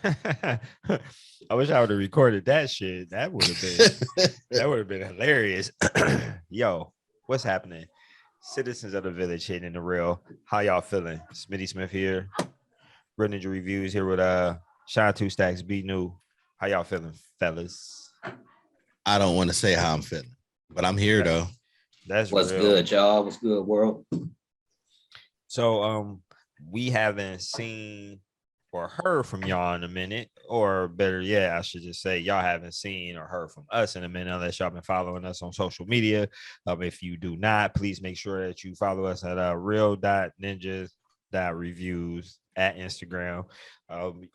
I wish I would have recorded that shit. That would have been hilarious. Yo, what's happening? Citizens of the village hitting the real. How y'all feeling? Smitty Smith here. Real Ninja Reviews here with Shine Two Stacks Be New. How y'all feeling, fellas? I don't want to say how I'm feeling, but I'm here That, though. that's What's real. good, y'all? What's good, world? So we haven't seen or heard from y'all in a minute, or better yet, I should just say y'all haven't seen or heard from us in a minute unless y'all been following us on social media. If you do not, please make sure that you follow us at real.ninjas.reviews at Instagram.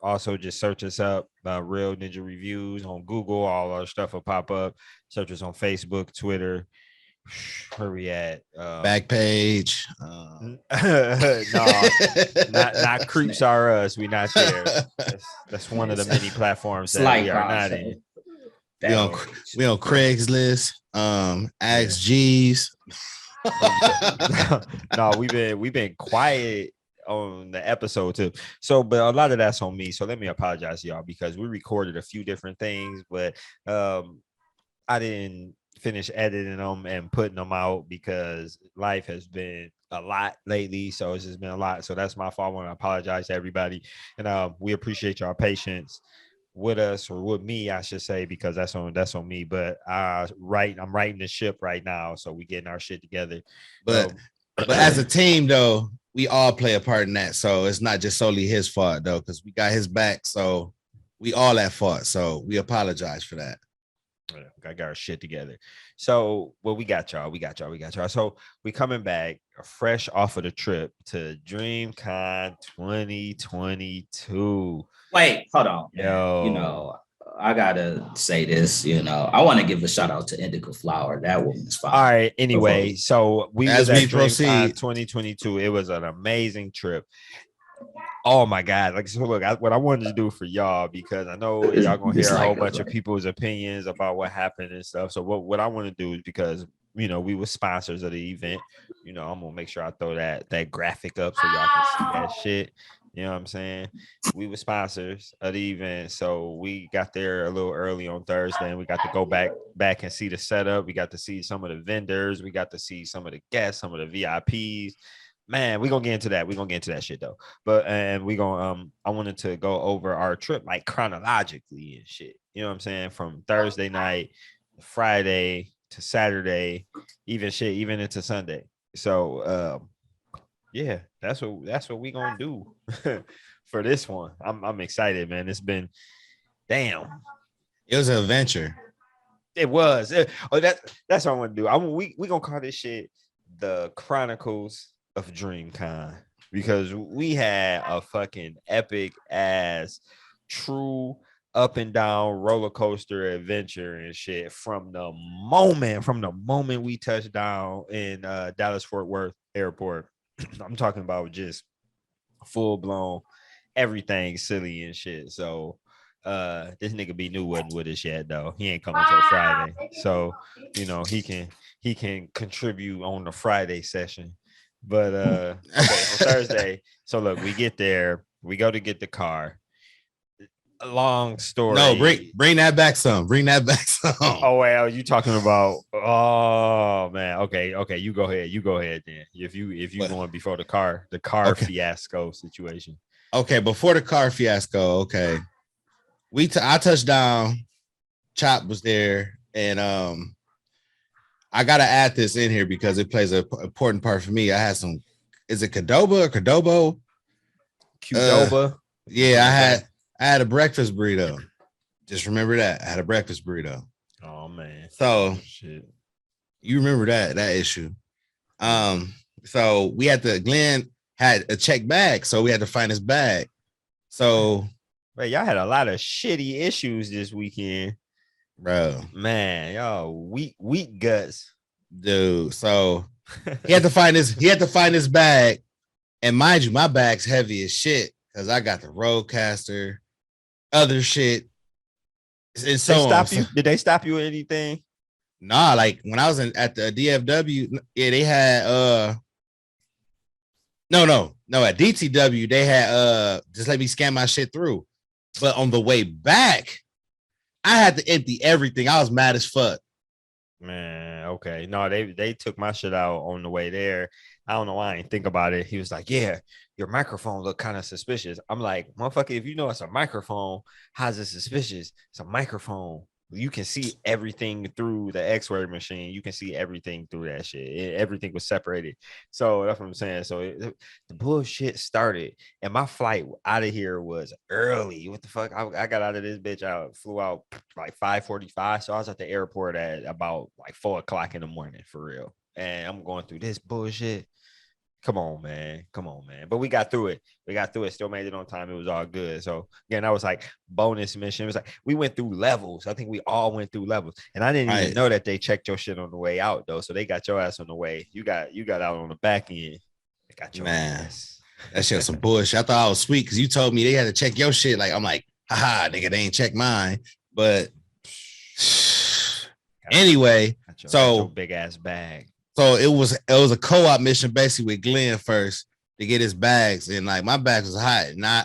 Also, just search us up, Real Ninja Reviews on Google. All our stuff will pop up. Search us on Facebook, Twitter. Where we at? Back page. No, not creeps are us. We not there. That's one of the many platforms that we are not in. We on Craigslist. Ask G's. No, we've been quiet on the episode too. So, but a lot of that's on me. So let me apologize to y'all because we recorded a few different things, but I didn't finish editing them and putting them out because life has been a lot lately. So it's just been a lot. So that's my fault. I want to apologize to everybody. And we appreciate y'all patience with us, or with me, I should say, because that's on me. But I'm writing the ship right now. So we getting our shit together. But as a team though, we all play a part in that. So it's not just solely his fault though, because we got his back. So we all at fault. So we apologize for that. I got our shit together. So, well, we got y'all. So we coming back fresh off of the trip to DreamCon 2022. Wait, hold on. Yo. You know, I gotta say this. You know, I want to give a shout out to Indica Flower. That woman's fine. All right. Anyway, so we was at DreamCon 2022. It was an amazing trip. Oh my God. Like, so look, what I wanted to do for y'all, because I know y'all gonna hear a whole bunch of people's opinions about what happened and stuff. So what I want to do is, because we were sponsors of the event, I'm gonna make sure I throw that graphic up so y'all can see that shit. You know what I'm saying? We were sponsors of the event, so we got there a little early on Thursday, and we got to go back and see the setup. We got to see some of the vendors, we got to see some of the guests, some of the VIPs. Man, we're gonna get into that. We're gonna get into that shit though. But and we gonna I wanted to go over our trip like chronologically and shit. You know what I'm saying? From Thursday night, Friday to Saturday, even into Sunday. So yeah, that's what we gonna do for this one. I'm excited, man. It's been damn. It was an adventure. It was. That's what I want to do. We gonna call this shit the Chronicles of DreamCon, because we had a fucking epic ass true up and down roller coaster adventure and shit from the moment we touched down in Dallas Fort Worth airport. I'm talking about just full blown everything silly and shit. So this nigga B New wasn't with us yet though. He ain't coming till Friday. So he can contribute on the Friday session. But okay, on Thursday. So look, we get there, we go to get the car. A long story. No, bring that back some. Bring that back some. Oh well, you talking about? Oh man, okay. You go ahead then. If you going before the car okay. Fiasco situation. Okay, before the car fiasco. Okay, I touched down. Chop was there, and I gotta add this in here because it plays an important part for me. I had some. Is it Qdoba or Qdobo? Qdoba. Yeah, I had a breakfast burrito. Just remember that. I had a breakfast burrito. Oh man. So shit. You remember that issue. So we had Glenn had a check bag, so we had to find his bag. So y'all had a lot of shitty issues this weekend. Bro, man, y'all weak guts, dude. So he had to find his bag, and mind you, my bag's heavy as shit because I got the Roadcaster, other shit, and so on. Did they stop you or anything? Nah, like when I was at the DFW, yeah, they had no, at DTW they had just let me scan my shit through. But on the way back, I had to empty everything. I was mad as fuck. Man, okay. No, they took my shit out on the way there. I don't know why I didn't think about it. He was like, yeah, your microphone looked kind of suspicious. I'm like, motherfucker, if you know it's a microphone, how's it suspicious? It's a microphone. You can see everything through the X-ray machine. You can see everything through that shit. Everything was separated. So that's what I'm saying. So the bullshit started, and my flight out of here was early. What the fuck? I got out of this bitch. I flew out like 5:45. So I was at the airport at about like 4:00 in the morning for real. And I'm going through this bullshit. Come on, man. Come on, man. But we got through it. We got through it. Still made it on time. It was all good. So again, that was like bonus mission. It was like we went through levels. I think we all went through levels. And I didn't even know that they checked your shit on the way out though. So they got your ass on the way. You got out on the back end. They got your ass. That shit was some bullshit. I thought I was sweet because you told me they had to check your shit. Like I'm like, haha, nigga, they ain't check mine. But anyway, got your big ass bag. So it was a co-op mission basically with Glenn first to get his bags, and like my back was hot, and I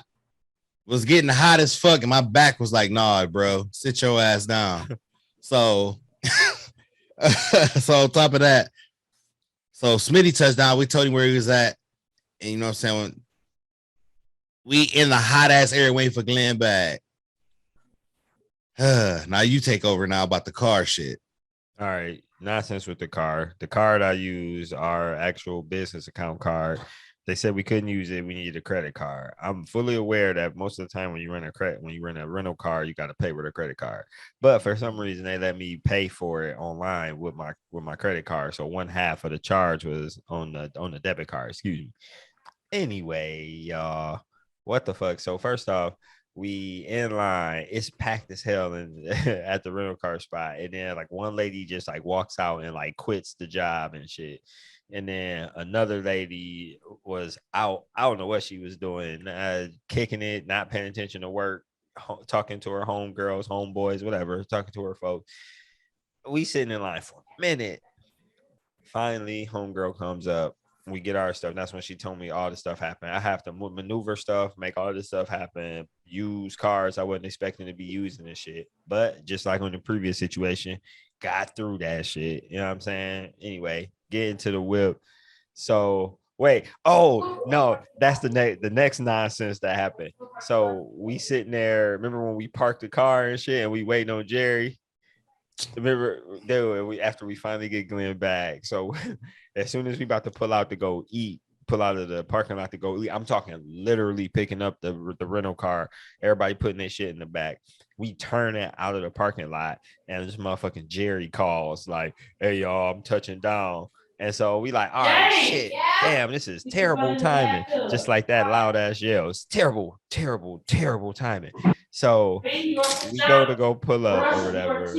was getting hot as fuck, and my back was like, nah, bro, sit your ass down. So, so on top of that, so Smitty touched down. We told him where he was at, and you know what I'm saying. We in the hot ass area waiting for Glenn back. Now you take over now about the car shit. All right. Nonsense with the car. The card I use, our actual business account card. They said we couldn't use it. We needed a credit card. I'm fully aware that most of the time when you rent a rental car, you got to pay with a credit card. But for some reason, they let me pay for it online with my credit card. So one half of the charge was on the debit card. Excuse me. Anyway, y'all, what the fuck? So first off, we in line, it's packed as hell at the rental car spot, and then like one lady just like walks out and like quits the job and shit, and then another lady was out. I don't know what she was doing, kicking it, not paying attention to work, talking to her homegirls, homeboys, whatever, talking to her folks. We sitting in line for a minute. Finally, homegirl comes up. We get our stuff. That's when she told me all the stuff happened. I have to maneuver stuff, make all this stuff happen, use cars I wasn't expecting to be using and shit. But just like on the previous situation, got through that shit. You know what I'm saying? Anyway, get into the whip. So wait, oh no, that's the next nonsense that happened. So we sitting there. Remember when we parked the car and shit, and we waiting on Jerry? Remember, after we finally get Glenn back. So as soon as we about to pull out to go eat, pull out of the parking lot to go eat, I'm talking literally picking up the rental car, everybody putting their shit in the back. We turn it out of the parking lot, and this motherfucking Jerry calls like, hey y'all, I'm touching down. And so we like, all right, shit, damn, this is terrible timing. Just like that loud ass yell. It's terrible, terrible, terrible timing. So we go pull up or whatever.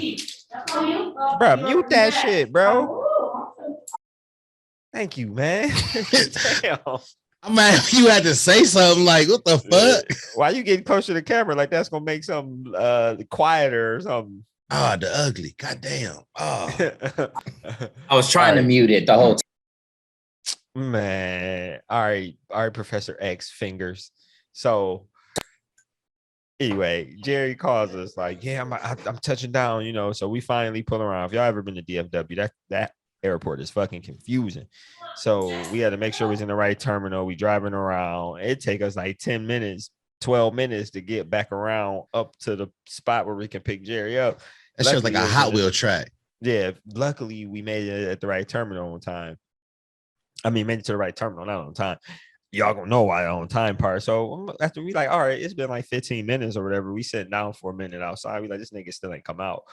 Bro, mute that shit, bro. Thank you, man. Damn. I'm mad you had to say something like, what the fuck? Why you getting close to the camera? Like that's gonna make something quieter or something. Oh, the ugly. Goddamn. Oh. I was trying to mute it the whole time. Man. All right, Professor X fingers. So anyway, Jerry calls us like, yeah, I'm touching down, you know. So we finally pull around. If y'all ever been to DFW, that airport is fucking confusing. So we had to make sure we was in the right terminal. We driving around. It take us like 10 minutes, 12 minutes to get back around up to the spot where we can pick Jerry up. That shit was like a Hot Wheel track. Yeah, luckily we made it at the right terminal on time. I mean, made it to the right terminal, not on time. Y'all gonna know why on time part. So after we like, all right, it's been like 15 minutes or whatever. We sat down for a minute outside. We like, this nigga still ain't come out.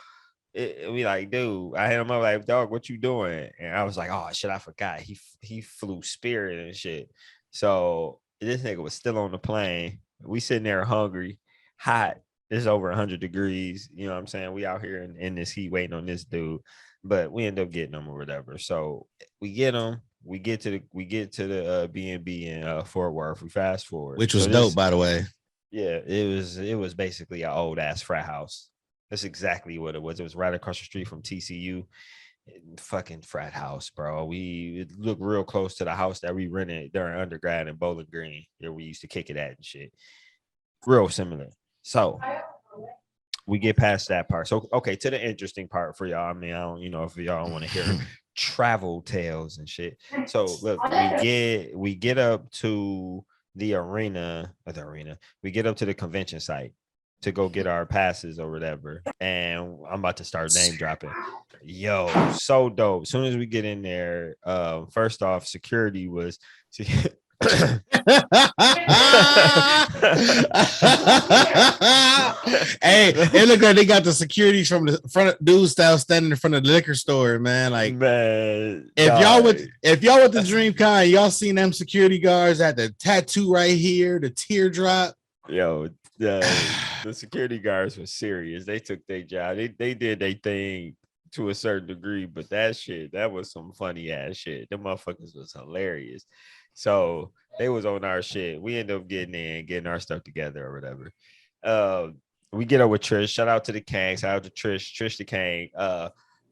We like, dude, I hit him up like, dog, what you doing? And I was like, oh shit, I forgot. He flew Spirit and shit. So this nigga was still on the plane. We sitting there hungry, hot. It's over 100 degrees. You know what I'm saying? We out here in this heat waiting on this dude, but we end up getting him or whatever. So we get him. We get to the B&B in Fort Worth. We fast forward, which was dope, by the way. Yeah, it was basically an old ass frat house. That's exactly what it was. It was right across the street from TCU. Fucking frat house, bro. We look real close to the house that we rented during undergrad in Bowling Green, where we used to kick it at and shit. Real similar. So we get past that part. So okay, to the interesting part for y'all. I mean, I don't, if y'all want to hear travel tales and shit. So look, we get up to the arena. We get up to the convention site to go get our passes or whatever. And I'm about to start name dropping. Yo, so dope. As soon as we get in there, first off, security was hey, it looked like they got the securities from the front dude style standing in front of the liquor store, man. Like, man, if y'all went to DreamCon, y'all seen them security guards at the tattoo right here, the teardrop. Yo, the security guards were serious. They took their job. They did their thing to a certain degree, but that was some funny ass shit. The motherfuckers was hilarious. So they was on our shit. We ended up getting our stuff together or whatever. We get up with Trish. Shout out to the Kang. Shout out to Trish the Kang.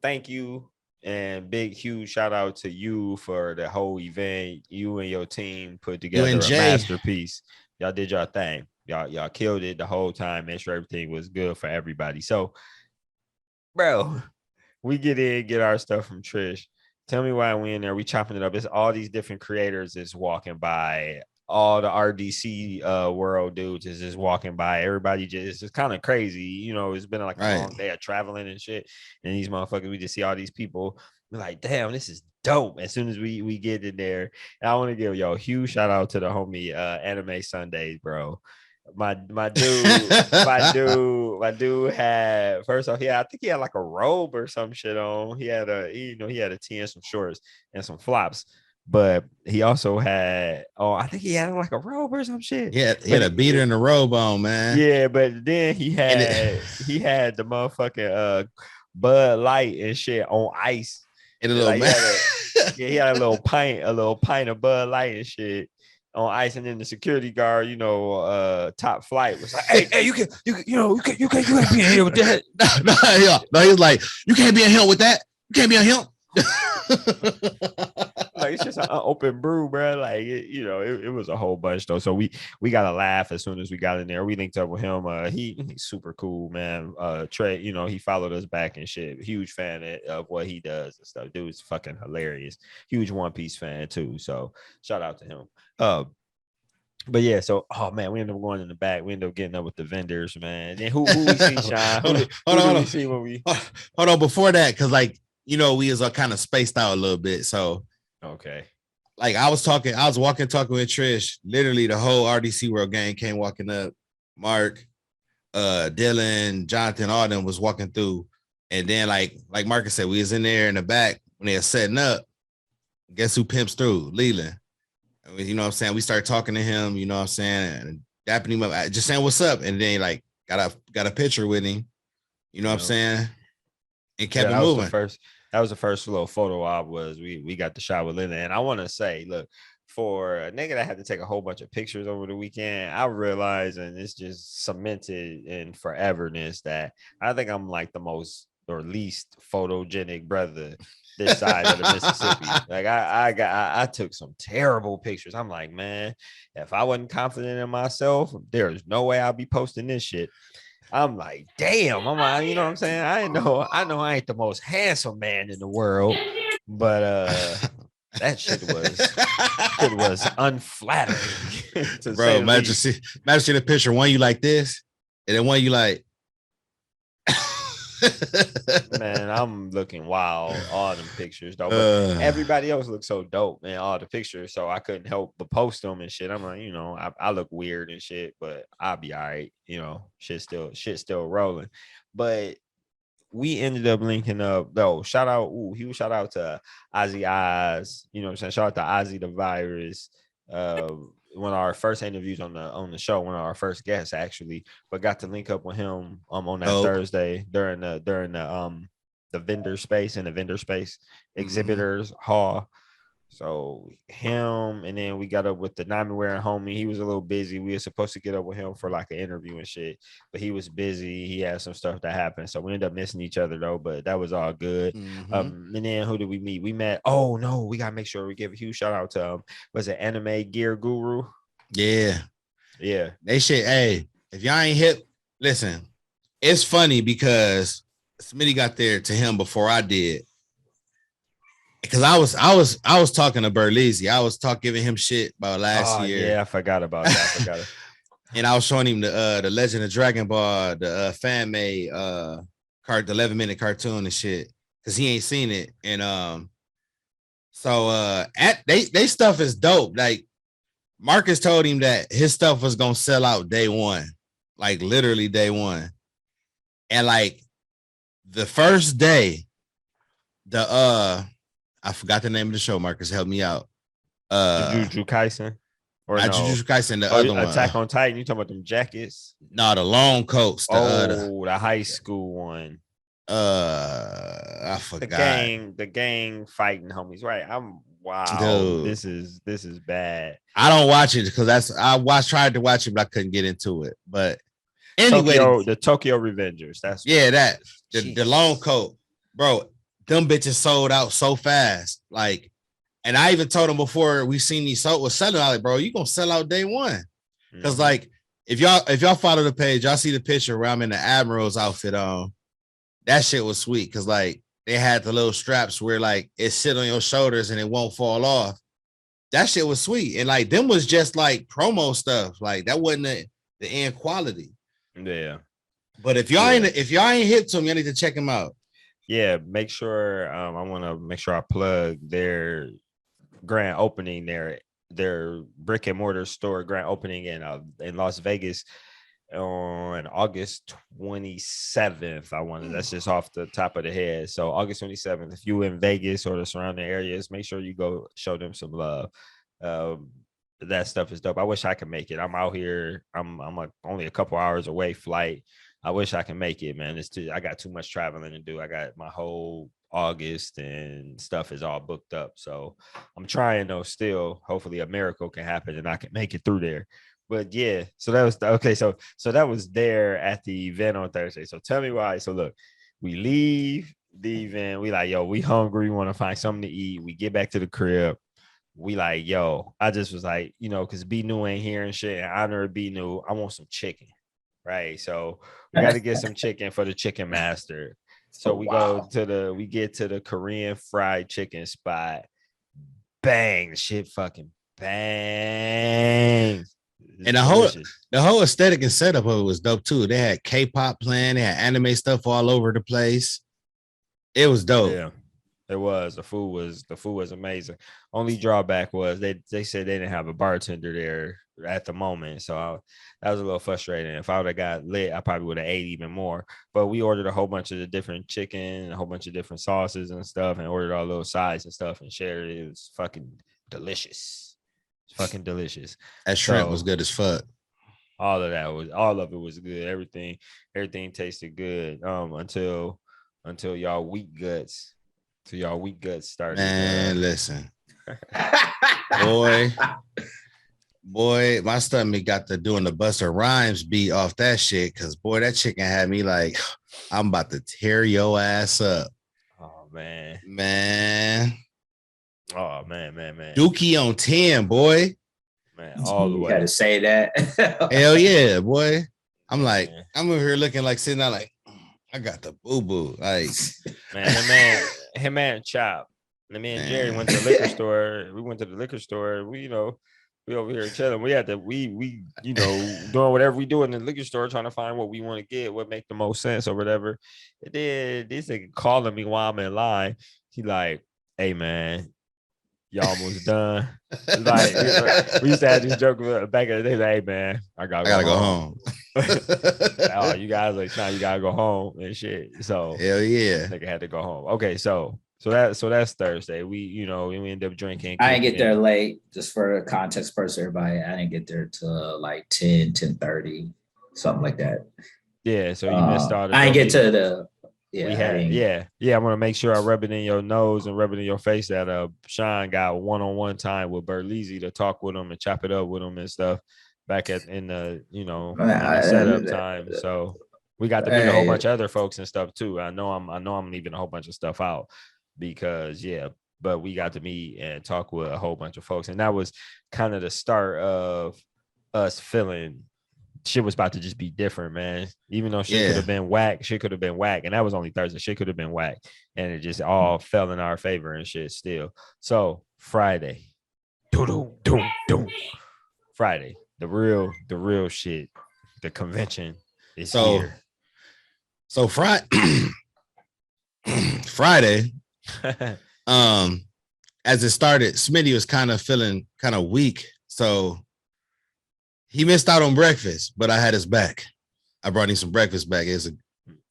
Thank you. And big, huge shout out to you for the whole event. You and your team put together a masterpiece. Y'all did your thing. Y'all killed it the whole time. Made sure everything was good for everybody. So, bro, we get our stuff from Trish. Tell me why we in there. We chopping it up. It's all these different creators is walking by. All the RDC world dudes is just walking by. Everybody it's kind of crazy. It's been like a long day of traveling and shit. And these motherfuckers, we just see all these people. We're like, damn, this is dope. As soon as we get in there, and I want to give y'all a huge shout out to the homie Anime Sundays, bro. My dude had, first off, I think he had like a robe or some shit on. He had a tee and some shorts and some flops, but he also had, I think he had like a robe or some shit. Yeah, he had a beater and a robe on, man. Yeah, but then he had the motherfucking Bud Light and shit on ice. And a little man. He had a little pint of Bud Light and shit on ice, and then the security guard, top flight was like, "Hey, you can't be in here with that." No, he was like, "You can't be in here with that. You can't be in here." Like, it's just an open brew, bro. Like, it was a whole bunch though. So we got a laugh as soon as we got in there. We linked up with him. He's super cool, man. Trey, he followed us back and shit. Huge fan of what he does and stuff. Dude's fucking hilarious. Huge One Piece fan too. So shout out to him. But yeah, so man, we ended up going in the back. We ended up getting up with the vendors, man. And who we see, Sean? Hold on. See when we hold on before that, because we was kind of spaced out a little bit. So okay. Like I was talking with Trish. Literally the whole RDC World gang came walking up. Mark, Dylan, Jonathan, all them was walking through. And then like Marcus said, we was in there in the back when they were setting up. Guess who pimps through? Leland. You know what I'm saying? We started talking to him, you know what I'm saying, and dapping him up, just saying what's up. And then got a picture with him, you know what I'm saying? And kept it moving. That was the first little photo op was we got the shot with Leland. And I want to say, look, for a nigga that had to take a whole bunch of pictures over the weekend, I realized, and it's just cemented in foreverness, that I think I'm like the most or least photogenic brother this side of the Mississippi. Like I took some terrible pictures. I'm like, man, if I wasn't confident in myself, there's no way I'll be posting this shit. I'm like, damn. I'm like, you know what I'm saying? I know I ain't the most handsome man in the world, but that shit was unflattering. Bro, imagine see the picture. One you like this, and then one you like. Man, I'm looking wild. All them pictures though, but everybody else looks so dope, man. All the pictures, so I couldn't help but post them and shit. I'm like, I look weird and shit, but I'll be all right. Shit still rolling. But we ended up linking up though. Shout out to Ozzy Oz. You know what I'm saying? Shout out to Ozzy the Virus. One of our first interviews on the show, one of our first guests actually, but got to link up with him on that Thursday during the vendor space exhibitors hall. So him, and then we got up with the diamond wearing homie. He was a little busy. We were supposed to get up with him for like an interview and shit, but he was busy. He had some stuff that happened, so we ended up missing each other though. But that was all good. And then who did we meet? We met. Oh no, we gotta make sure we give a huge shout out to was it Anime Gear Guru? Yeah. They shit. Hey, if y'all ain't hip listen, it's funny because Smitty got there to him before I did. Because I was talking to Berlizzi. I was giving him shit about last year. Yeah, I forgot about that. And I was showing him the Legend of Dragon Ball, the fan made the 11-minute cartoon and shit. Cause he ain't seen it. And so they stuff is dope. Like Marcus told him that his stuff was gonna sell out day one, like literally day one. And like the first day, I forgot the name of the show. Marcus, help me out. Jujutsu Kaisen, or not no? Jujutsu Kaisen. The other one, Attack on Titan. You talking about them jackets? No, the long coats. The high school one. I forgot. The gang fighting homies. Right. Wow. Dude. This is bad. I don't watch it because tried to watch it, but I couldn't get into it. But anyway, the Tokyo Revengers. That's the long coat, bro. Them bitches sold out so fast. Like, and I even told them before we seen these was selling out, like, bro, you gonna sell out day one. Because like if y'all follow the page, y'all see the picture where I'm in the Admiral's outfit on. That shit was sweet because like they had the little straps where like it sit on your shoulders and it won't fall off. That shit was sweet. And like them was just like promo stuff. Like that wasn't the end quality. Yeah. But if y'all ain't hip to them, you need to check them out. Yeah, make sure I want to make sure I plug their grand opening, their brick and mortar store grand opening in Las Vegas on August 27th. That's just off the top of the head. So August 27th, if you in Vegas or the surrounding areas, make sure you go show them some love. That stuff is dope. I wish I could make it. I'm out here. I'm only a couple hours away flight. I wish I can make it, man. I got too much traveling to do. I got my whole August and stuff is all booked up. So I'm trying though still. Hopefully a miracle can happen and I can make it through there. But yeah, so that was okay. So that was there at the event on Thursday. So tell me why. So look, we leave the event. We like, yo, we hungry. We want to find something to eat. We get back to the crib. We like, yo, I just was like, because B New ain't here and shit. In honor of B New, I want some chicken. Right. So we got to get some chicken for the chicken master. So we get to the Korean fried chicken spot. Bang, shit fucking bang. And the whole aesthetic and setup of it was dope too. They had K-pop playing, they had anime stuff all over the place. It was dope. Yeah, it was. The food was amazing. Only drawback was they said they didn't have a bartender there at the moment. So that was a little frustrating. If I would have got lit, I probably would have ate even more. But we ordered a whole bunch of the different chicken, a whole bunch of different sauces and stuff, and ordered all those sides and stuff and shared it. It was fucking delicious. It's fucking delicious. That shrimp was good as fuck. All of it was good. Everything tasted good. Until y'all weak guts. Till y'all weak guts started. Man, listen. Boy, my stomach got to doing the Busta Rhymes beat off that shit. Cause boy, that chicken had me like, I'm about to tear your ass up. Oh man. Oh man. Dookie on 10, boy. Man, all the way. You gotta say that. Hell yeah, boy. I'm like, I'm over here looking like sitting out like, I got the boo-boo. Like, him and Chop. And me and Jerry went to the liquor store. We went to the liquor store. We over here chilling. We had to, we doing whatever we do in the liquor store, trying to find what we want to get, what make the most sense or whatever. And then this nigga calling me while I'm in line. He like, hey man, y'all almost done. Like we used to have this joke back in the day. Like, hey man, I gotta go home. Oh, you guys like, nah, you gotta go home and shit. So hell yeah, nigga had to go home. Okay, so that's Thursday. We end up drinking. I didn't get there late. Just for the context purpose, everybody, I didn't get there till like 10:30, something like that. Yeah, so you missed all the. I didn't get to the. Yeah. I want to make sure I rub it in your nose and rub it in your face that Sean got one-on-one time with Berlizzi to talk with him and chop it up with him and stuff back in the setup time. So we got to meet a whole bunch of other folks and stuff too. I know I'm leaving a whole bunch of stuff out because but we got to meet and talk with a whole bunch of folks, and that was kind of the start of us feeling shit was about to just be different, man. Even though shit could have been whack, and that was only Thursday. Shit could have been whack, and it just all fell in our favor and shit still. So Friday, Friday, the real shit, the convention is here. So Friday, as it started, Smitty was kind of feeling kind of weak, so he missed out on breakfast, but I had his back. I brought him some breakfast back. It's a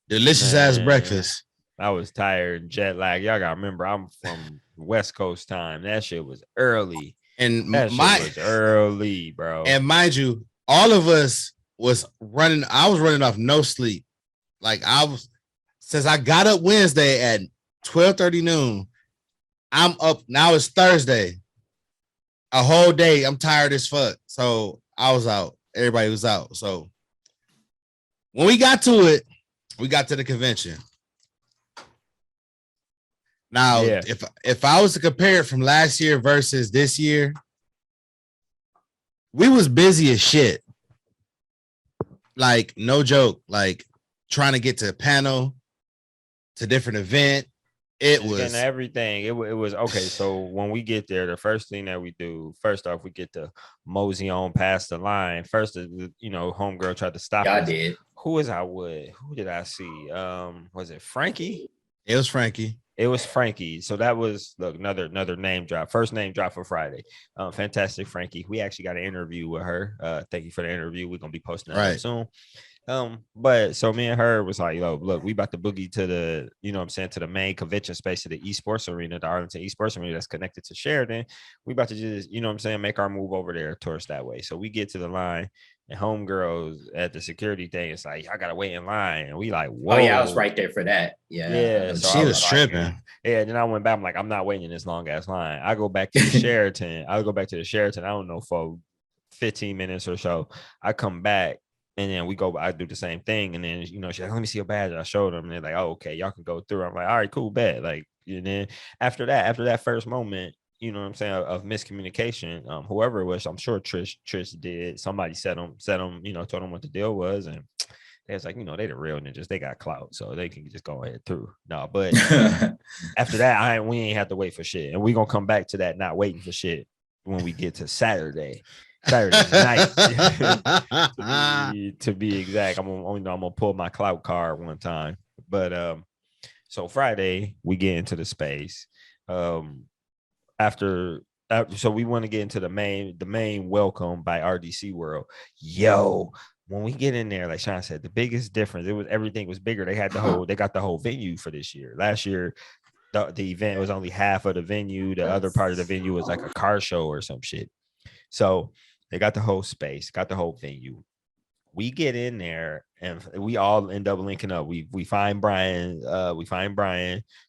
delicious ass breakfast. I was tired, jet lag. Y'all gotta remember, I'm from West Coast time. That shit was early. And that shit was early, bro. And mind you, all of us was running. I was running off no sleep. Like since I got up Wednesday at 12:30 noon, I'm up. Now it's Thursday. A whole day. I'm tired as fuck. So I was out. Everybody was out. So when we got to it, we got to the convention. Now, if I was to compare it from last year versus this year, we was busy as shit. Like, no joke. Like, trying to get to a panel, to different event. It was getting everything. It was okay. So when we get there, the first thing that we do, first off, we get to mosey on past the line. First, homegirl tried to stop us. I did. Who was I with? Who did I see? Was it Frankie? It was Frankie. It was Frankie. So that was another name drop. First name drop for Friday. Fantastic Frankie. We actually got an interview with her. Thank you for the interview. We're gonna be posting that soon. But so me and her was like, look, we about to boogie to the, to the main convention space of the esports arena, the Arlington esports arena that's connected to Sheridan. We about to just, make our move over there towards that way. So we get to the line and homegirls at the security thing. It's like, I gotta wait in line. And we like, whoa. Oh yeah, I was right there for that. Yeah. So she was tripping. Yeah. Then I went back. I'm like, I'm not waiting in this long ass line. I go back to the Sheraton. I don't know, for 15 minutes or so. I come back. And then I do the same thing. And then, she's like, let me see your badge. I showed them. And they're like, oh, okay, y'all can go through. I'm like, all right, cool, bet. Like, and then after that first moment, of miscommunication, whoever it was, I'm sure Trish did. Somebody said them, told them what the deal was. And they was like, they the real ninjas. They got clout. So they can just go ahead through. No, but after that, we ain't have to wait for shit. And we going to come back to that not waiting for shit when we get to Saturday night. to be exact, I'm gonna pull my clout card one time. But so Friday we get into the space. After so we want to get into the main welcome by RDC World. Yo, when we get in there, like Sean said, the biggest difference, everything was bigger. They got the whole venue for this year. Last year the event was only half of the venue. The other part of the venue was like a car show or some shit. So they got the whole space, got the whole venue. We get in there and we all end up linking up. We find Brian.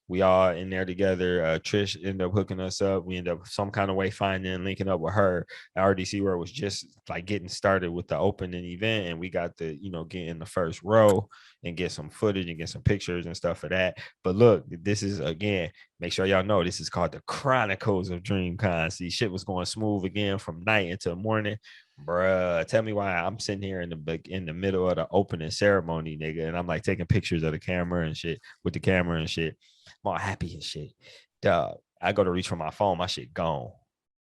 We all in there together. Trish ended up hooking us up. We end up some kind of way linking up with her. RDC where it was just like getting started with the opening event, and we got to get in the first row and get some footage and get some pictures and stuff for that. But look, this is, again, make sure y'all know this is called the Chronicles of DreamCon. See, shit was going smooth again from night until morning. Bruh, tell me why I'm sitting here in the middle of the opening ceremony, nigga, and I'm like taking pictures of the camera and shit with the camera and shit. I'm all happy and shit. Dog, I go to reach for my phone, my shit gone.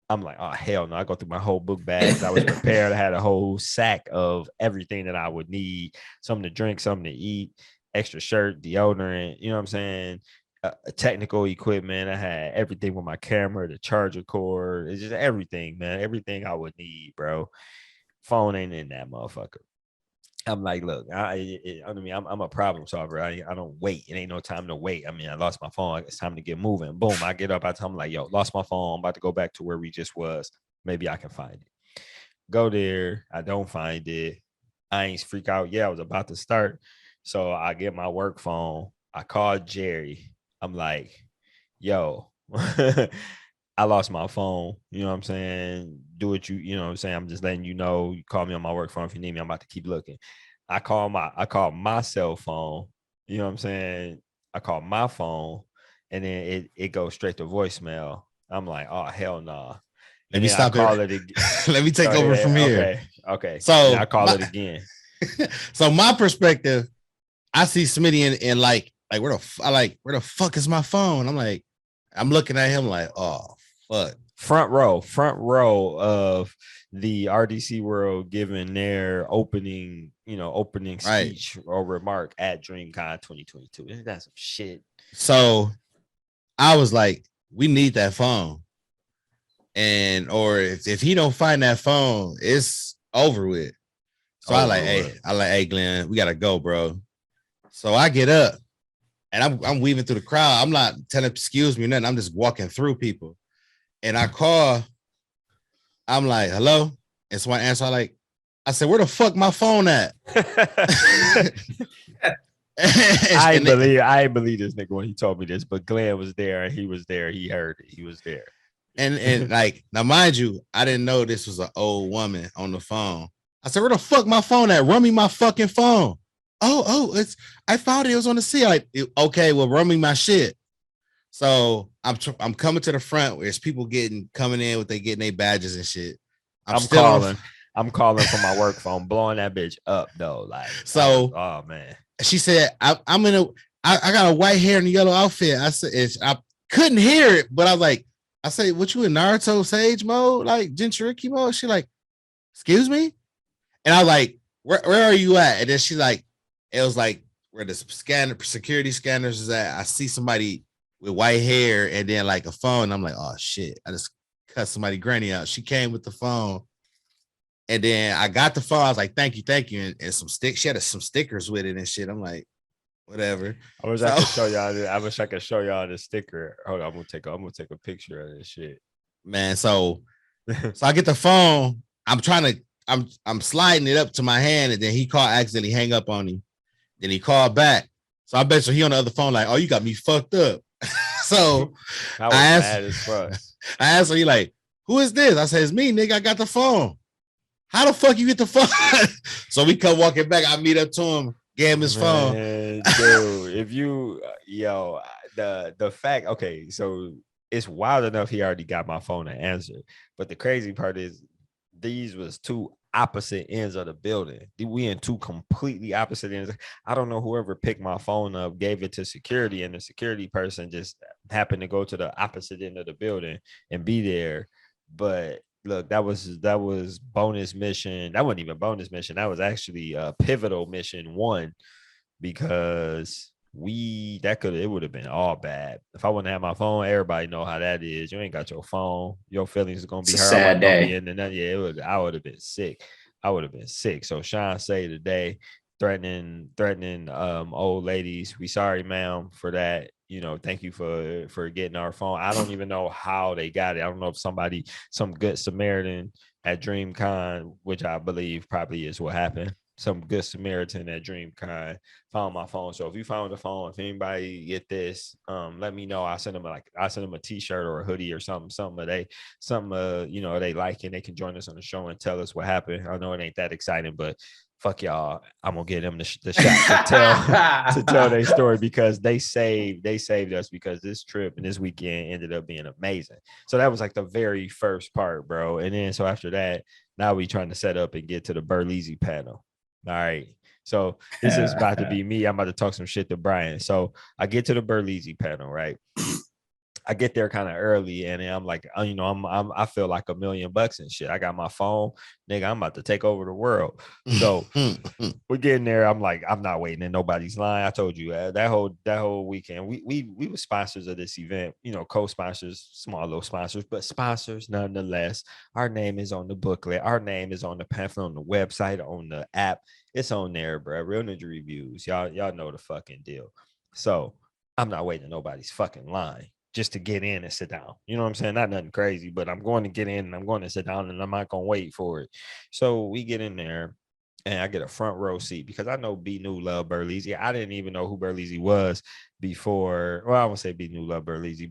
I'm like, oh hell no! I go through my whole book bag. I was prepared. I had a whole sack of everything that I would need: something to drink, something to eat, extra shirt, deodorant. You know what I'm saying? Technical equipment. I had everything with my camera, the charger cord. It's just everything, man. Everything I would need, bro. Phone ain't in that motherfucker. I'm like, look, I'm a problem solver. I don't wait. It ain't no time to wait. I mean, I lost my phone. It's time to get moving. Boom, I get up. I'm like, yo, lost my phone. I'm about to go back to where we just was. Maybe I can find it. Go there. I don't find it. I ain't freak out. Yeah, I was about to start. So I get my work phone. I called Jerry. I'm like, yo, I lost my phone. You know what I'm saying? Do what you know what I'm saying? I'm just letting you know. You call me on my work phone if you need me. I'm about to keep looking. I call my cell phone. You know what I'm saying? I call my phone and then it goes straight to voicemail. I'm like, oh hell no. Nah. Let me stop call it again. Let me take over from here. Okay. So I call it again. So my perspective, I see Smitty and like where the fuck is my phone? I'm like, I'm looking at him like, oh fuck. Front row of the RDC World giving their opening speech or remark at DreamCon 2022. Isn't that some shit? So I was like, we need that phone. Or if he don't find that phone, it's over with. So I like, hey, Glenn, we gotta go, bro. So I get up and I'm weaving through the crowd. I'm not telling excuse me or nothing. I'm just walking through people. And I call, I'm like, hello? And so I answer, I said, where the fuck my phone at? I believe this nigga when he told me this, but Glenn was there and he was there. He heard it. He was there. And like, now mind you, I didn't know this was an old woman on the phone. I said, where the fuck my phone at? Run me my fucking phone. I found it was on the seat. Like, okay, well, run me my shit. So I'm coming to the front where there's people coming in with getting their badges and shit. I'm calling from my work phone, blowing that bitch up though. Like, so, oh man. She said, I got a white hair and a yellow outfit. I said, I couldn't hear it, but I say, what you in Naruto Sage mode, like Jinchuriki mode? She like, excuse me, and I was like, where are you at? And then she like, it was like where the security scanners is at. I see somebody with white hair and then like a phone. I'm like, oh shit, I just cut somebody granny out. She came with the phone. And then I got the phone. I was like, thank you. And some sticks. She had some stickers with it and shit. I'm like, whatever. I wish I could show y'all the sticker. Hold on, I'm gonna take a picture of this shit. Man, so I get the phone. I'm sliding it up to my hand, and then he accidentally hang up on him. Then he called back. So I bet you he on the other phone, like, oh, you got me fucked up. So I asked her, he like, who is this? I said, it's me, nigga. I got the phone. How the fuck you get the phone? So we come walking back. I meet up to him, gave him his phone. Dude, if you, the fact, okay, so it's wild enough he already got my phone to answer. But the crazy part is these was two opposite ends of the building. We in two completely opposite ends. I don't know whoever picked my phone up, gave it to security, and the security person just happened to go to the opposite end of the building and be there. But look, that was bonus mission. That wasn't even bonus mission. That was actually a pivotal mission 1 because it would have been all bad. If I wouldn't have my phone, everybody know how that is. You ain't got your phone. Your feelings are gonna be hurt. Sad day. I would have been sick. So Sean say today, threatening old ladies. We sorry, ma'am, for that. Thank you for getting our phone. I don't even know how they got it. I don't know if some good Samaritan at DreamCon, which I believe probably is what happened. Some good Samaritan at DreamCon found my phone. So if you found the phone, if anybody get this, let me know. I send them a t-shirt or a hoodie or something they like, and they can join us on the show and tell us what happened. I know it ain't that exciting, but fuck y'all, I'm gonna give them the shot to tell their story because they saved us because this trip and this weekend ended up being amazing. So that was like the very first part, bro. And then so after that, now we trying to set up and get to the Burleasy panel. All right. So this is about to be me. I'm about to talk some shit to Brian. So I get to the Burleasy panel, right? I get there kind of early, and I'm like, I feel like $1 million and shit. I got my phone, nigga. I'm about to take over the world. So we're getting there. I'm like, I'm not waiting in nobody's line. I told you that whole weekend, we were sponsors of this event. Co-sponsors, small little sponsors, but sponsors nonetheless. Our name is on the booklet. Our name is on the pamphlet, on the website, on the app. It's on there, bro. Real Ninja Reviews. Y'all know the fucking deal. So I'm not waiting in nobody's fucking line just to get in and sit down. You know what I'm saying? Not nothing crazy, but I'm going to get in and I'm going to sit down and I'm not going to wait for it. So we get in there and I get a front row seat because I know B New love Burleasy. I didn't even know who Burleasy was before. Well, I won't say B New love Burleasy.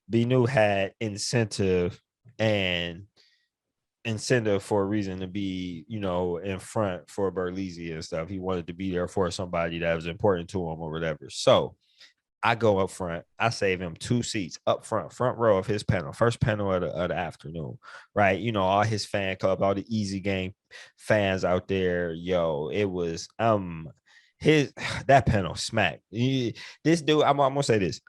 B New had incentive for a reason to be, in front for Burleasy and stuff. He wanted to be there for somebody that was important to him or whatever. So I go up front. I save him 2 seats up front row of his panel, first panel of the afternoon, right? You know, all his fan club, all the Easy Game fans out there. Yo, it was his that panel smacked. This dude, I'm gonna say this.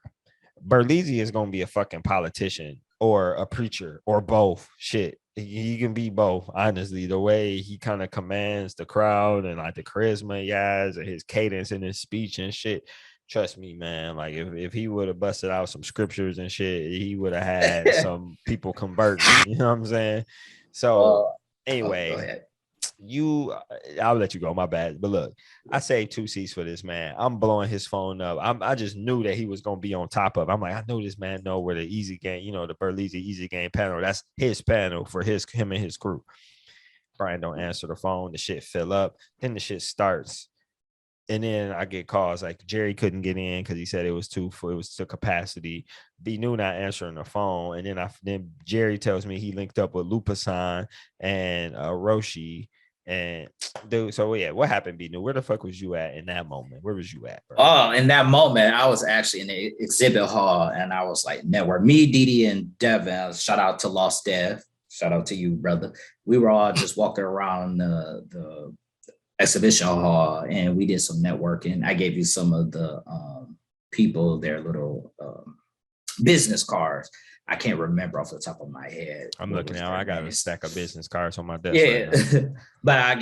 Berlizzi is gonna be a fucking politician or a preacher or both. Shit. He can be both, honestly. The way he kind of commands the crowd and like the charisma he has and his cadence in his speech and shit. Trust me, man. Like if he would have busted out some scriptures and shit, he would have had some people converting. You know what I'm saying? So anyway, I'll let you go. My bad. But look, I saved 2 seats for this man. I'm blowing his phone up. I just knew that he was gonna be on top of. I'm like, I know this man know where the Easy Game, you know, the Berlizzi Easy Game panel. That's his panel for him and his crew. Brian don't answer the phone. The shit fill up. Then the shit starts. And then I get calls like Jerry couldn't get in because he said it was to capacity. B New not answering the phone. And then Jerry tells me he linked up with Lupasan and Roshi. And dude, so yeah, what happened, B New? Where the fuck was you at in that moment? Where was you at, bro? Oh, in that moment, I was actually in the exhibit hall and I was like, network. Me, Didi, and Devin, shout out to Lost Dev. Shout out to you, brother. We were all just walking around the exhibition hall and we did some networking. I gave you some of the people their little business cards. I can't remember off the top of my head. I'm looking now. I got a stack of business cards on my desk. Yeah, right but I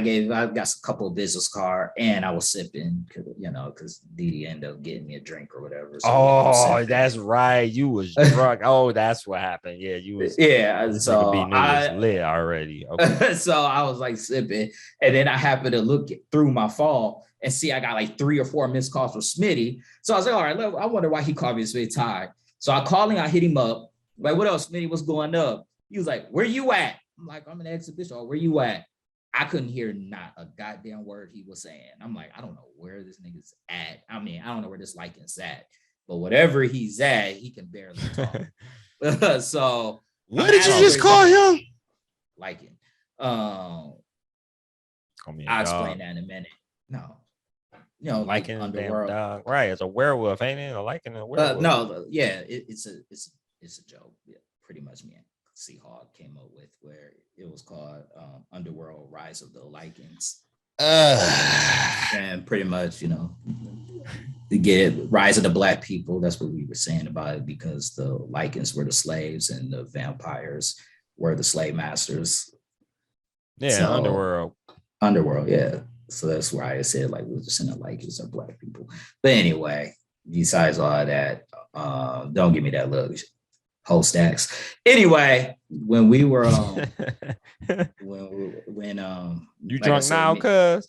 got a couple of business cards and I was sipping, because Didi ended up getting me a drink or whatever. So that's right. You was drunk. Oh, that's what happened. Yeah, you was. Yeah, so I was lit already. Okay. So I was like sipping, and then I happened to look through my phone and see I got like 3 or 4 missed calls from Smitty. So I was like, all right, look, I wonder why he called me Smitty tired. So I called him, I hit him up. Like, what else, Smitty? What's going up? He was like, where you at? I'm like, I'm in the exhibition. Where you at? I couldn't hear not a goddamn word he was saying. I'm like, I don't know where this nigga's at. I mean, I don't know where this Lycan's at. But whatever he's at, he can barely talk. So what did you just call him? Lycan. I'll explain that in a minute. No. Lycan underworld, dog. Right? It's a werewolf, ain't it? A Lycan a werewolf. No, yeah, it's a joke. Yeah, pretty much me and Seahawk came up with where it was called Underworld: Rise of the Lycans. And pretty much, to get Rise of the Black People. That's what we were saying about it, because the Lycans were the slaves and the vampires were the slave masters. Yeah, so, Underworld, yeah. So that's why I said like we were just in the Lycans are Black people. But anyway, besides all of that, don't give me that look. Whole stacks. Anyway, when we were when you like drunk now, cuz?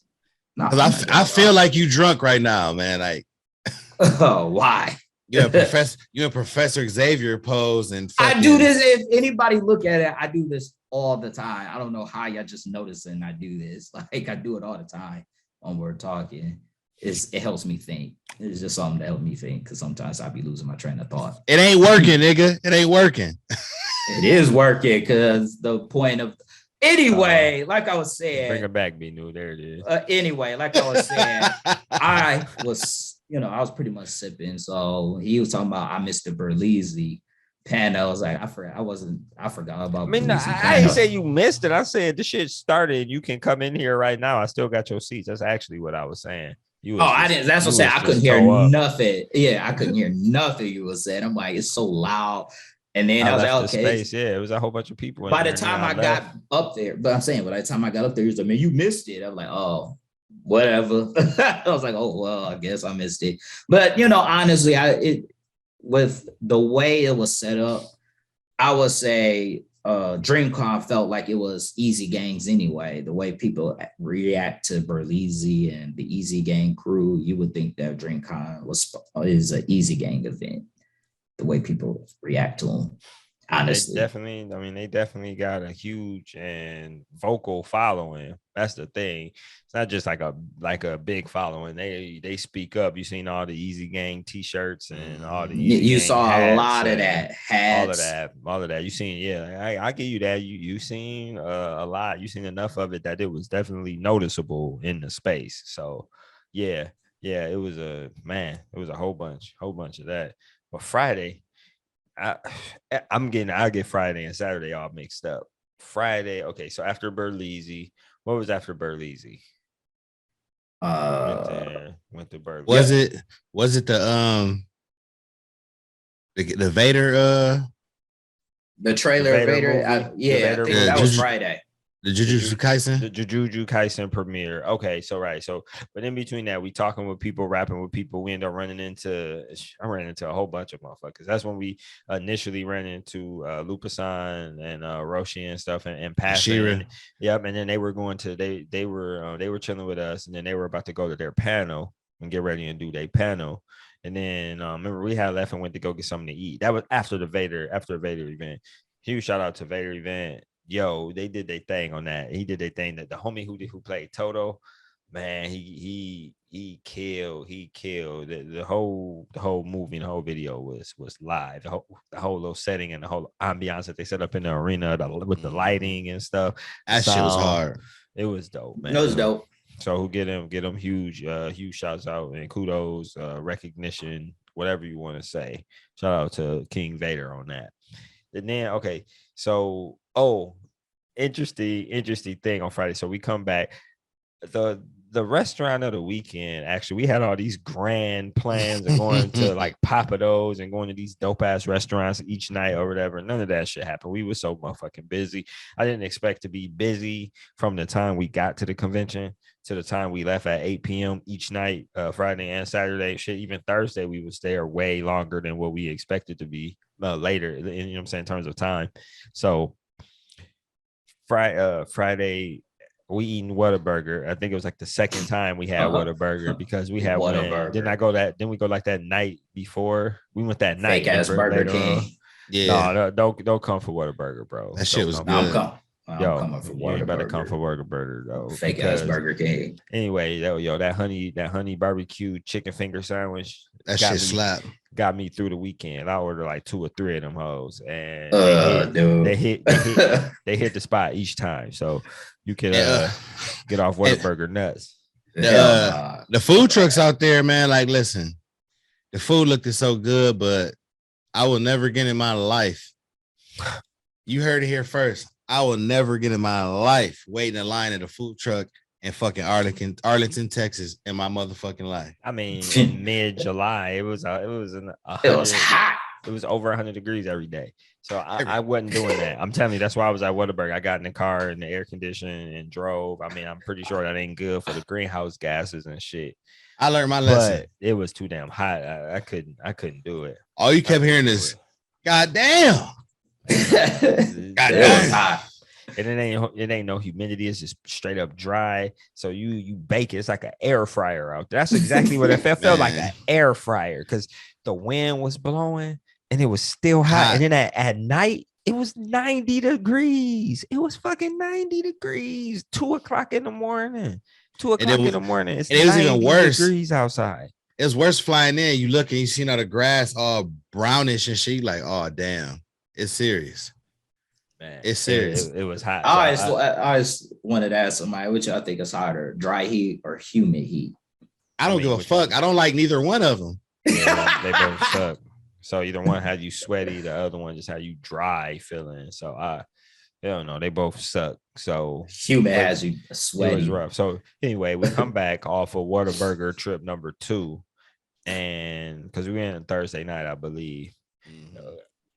No, I feel like you drunk right now, man. Like, oh, why? You and Professor Xavier pose and I do this. If anybody look at it, I do this all the time. I don't know how y'all just noticing I do this. Like I do it all the time when we're talking. It helps me think. It's just something to help me think, because sometimes I'll be losing my train of thought. It ain't working, nigga. It ain't working. It is working, because the point of anyway, like I was saying, bring her back, B New. There it is. Anyway, like I was saying, I was pretty much sipping. So he was talking about I missed the Berlizzi panel. I was like, I forgot about. I mean, I didn't say you missed it. I said this shit started. You can come in here right now. I still got your seats. That's actually what I was saying. I didn't. That's what I'm saying. I couldn't hear nothing. Yeah, I couldn't hear nothing you were saying. I'm like, it's so loud. And then I was like, okay. Space. Yeah, it was a whole bunch of people. By the time I got up there, but I'm saying, by the time I got up there, he was like, man, you missed it. I'm like, oh, whatever. I was like, oh, well, I guess I missed it. But, honestly, with the way it was set up, I would say DreamCon felt like it was Easy Gangs anyway. The way people react to Berlizzi and the Easy Gang crew, you would think that DreamCon is an Easy Gang event. The way people react to them, honestly. They definitely got a huge and vocal following. That's the thing. It's not just like a big following. They speak up. You seen all the Easy Gang t-shirts and all the you saw a lot of that hats. All of that. You seen, yeah. I give you that. You seen a lot. You seen enough of it that it was definitely noticeable in the space. So yeah. Yeah, it was a whole bunch of that. But Friday, I get Friday and Saturday all mixed up. Friday, okay, so after Berleezy, what was after Berleezy? Went to Berleezy. Was it the Vader the trailer of Vader? I think that was Friday. The Jujutsu Kaisen? The Jujutsu Kaisen premiere. Okay, so but in between that, we talking with people, rapping with people. We end up running into. I ran into a whole bunch of motherfuckers. That's when we initially ran into Lupasan and Roshi and stuff, and passing. Yep, and then they were going to they were chilling with us, and then they were about to go to their panel and get ready and do their panel. And then remember we had left and went to go get something to eat. That was after the Vader event. Huge shout out to Vader event. Yo, they did their thing on that. He did their thing. That the homie who played Toto, man, he killed. He killed. The whole movie and the whole video was live. The whole little setting and the whole ambiance that they set up in the arena with the lighting and stuff. That shit was hard. It was dope, man. It was dope. So get him huge shouts out and kudos, recognition, whatever you want to say. Shout out to King Vader on that. And then okay, so interesting thing on Friday. So we come back. The restaurant of the weekend, actually, we had all these grand plans of going to like Papados and going to these dope ass restaurants each night or whatever. None of that shit happened. We were so motherfucking busy. I didn't expect to be busy from the time we got to the convention to the time we left at 8 p.m. each night, Friday and Saturday. Shit, even Thursday, we was there way longer than what we expected to be later, you know what I'm saying, in terms of time. So Friday, we eating Whataburger. I think it was like the second time we had Whataburger because we had one. Then we go like that night before. We went that night. Fake ass Burger King. Yeah. No, don't come for Whataburger, bro. That shit was good. I'm coming for Whataburger. You better come for Whataburger though. Fake ass Burger King. Anyway, that honey barbecue chicken finger sandwich. That shit slap. Got me through the weekend. I ordered like 2 or 3 of them hoes, and they hit the spot each time. So you can get off Whataburger nuts. The food trucks out there, man. Like, listen, the food looked so good, but I will never get in my life. You heard it here first. I will never get in my life waiting in line at a food truck in fucking Arlington, Texas, in my motherfucking life. I mean, in mid-July, it was hot. It was over 100 degrees every day. So I wasn't doing that. I'm telling you, that's why I was at Whataburger. I got in the car in the air conditioning and drove. I mean, I'm pretty sure that ain't good for the greenhouse gases and shit. I learned my lesson. But it was too damn hot. I couldn't do it. All you kept hearing is, "God damn." God damn. And it ain't no humidity. It's just straight up dry. So you bake it. It's like an air fryer out there. That's exactly what it felt like, an air fryer, because the wind was blowing and it was still hot. And then at night it was 90 degrees. It was fucking 90 degrees. 2:00 in the morning. 2:00 in the morning. It was even worse. Degrees outside. It was worse flying in. You look and you see all the grass all brownish and shit. Like, oh damn, it's serious. Man, it's serious. It was hot. I always wanted to ask somebody, which I think is hotter, dry heat or humid heat? I don't give a fuck. I don't like neither one of them. Yeah, they both suck. So either one had you sweaty, the other one just had you dry feeling. So I don't know. They both suck. So humid has you sweaty. It was rough. So anyway, we come back off of Whataburger trip number 2, and because we went on Thursday night, I believe.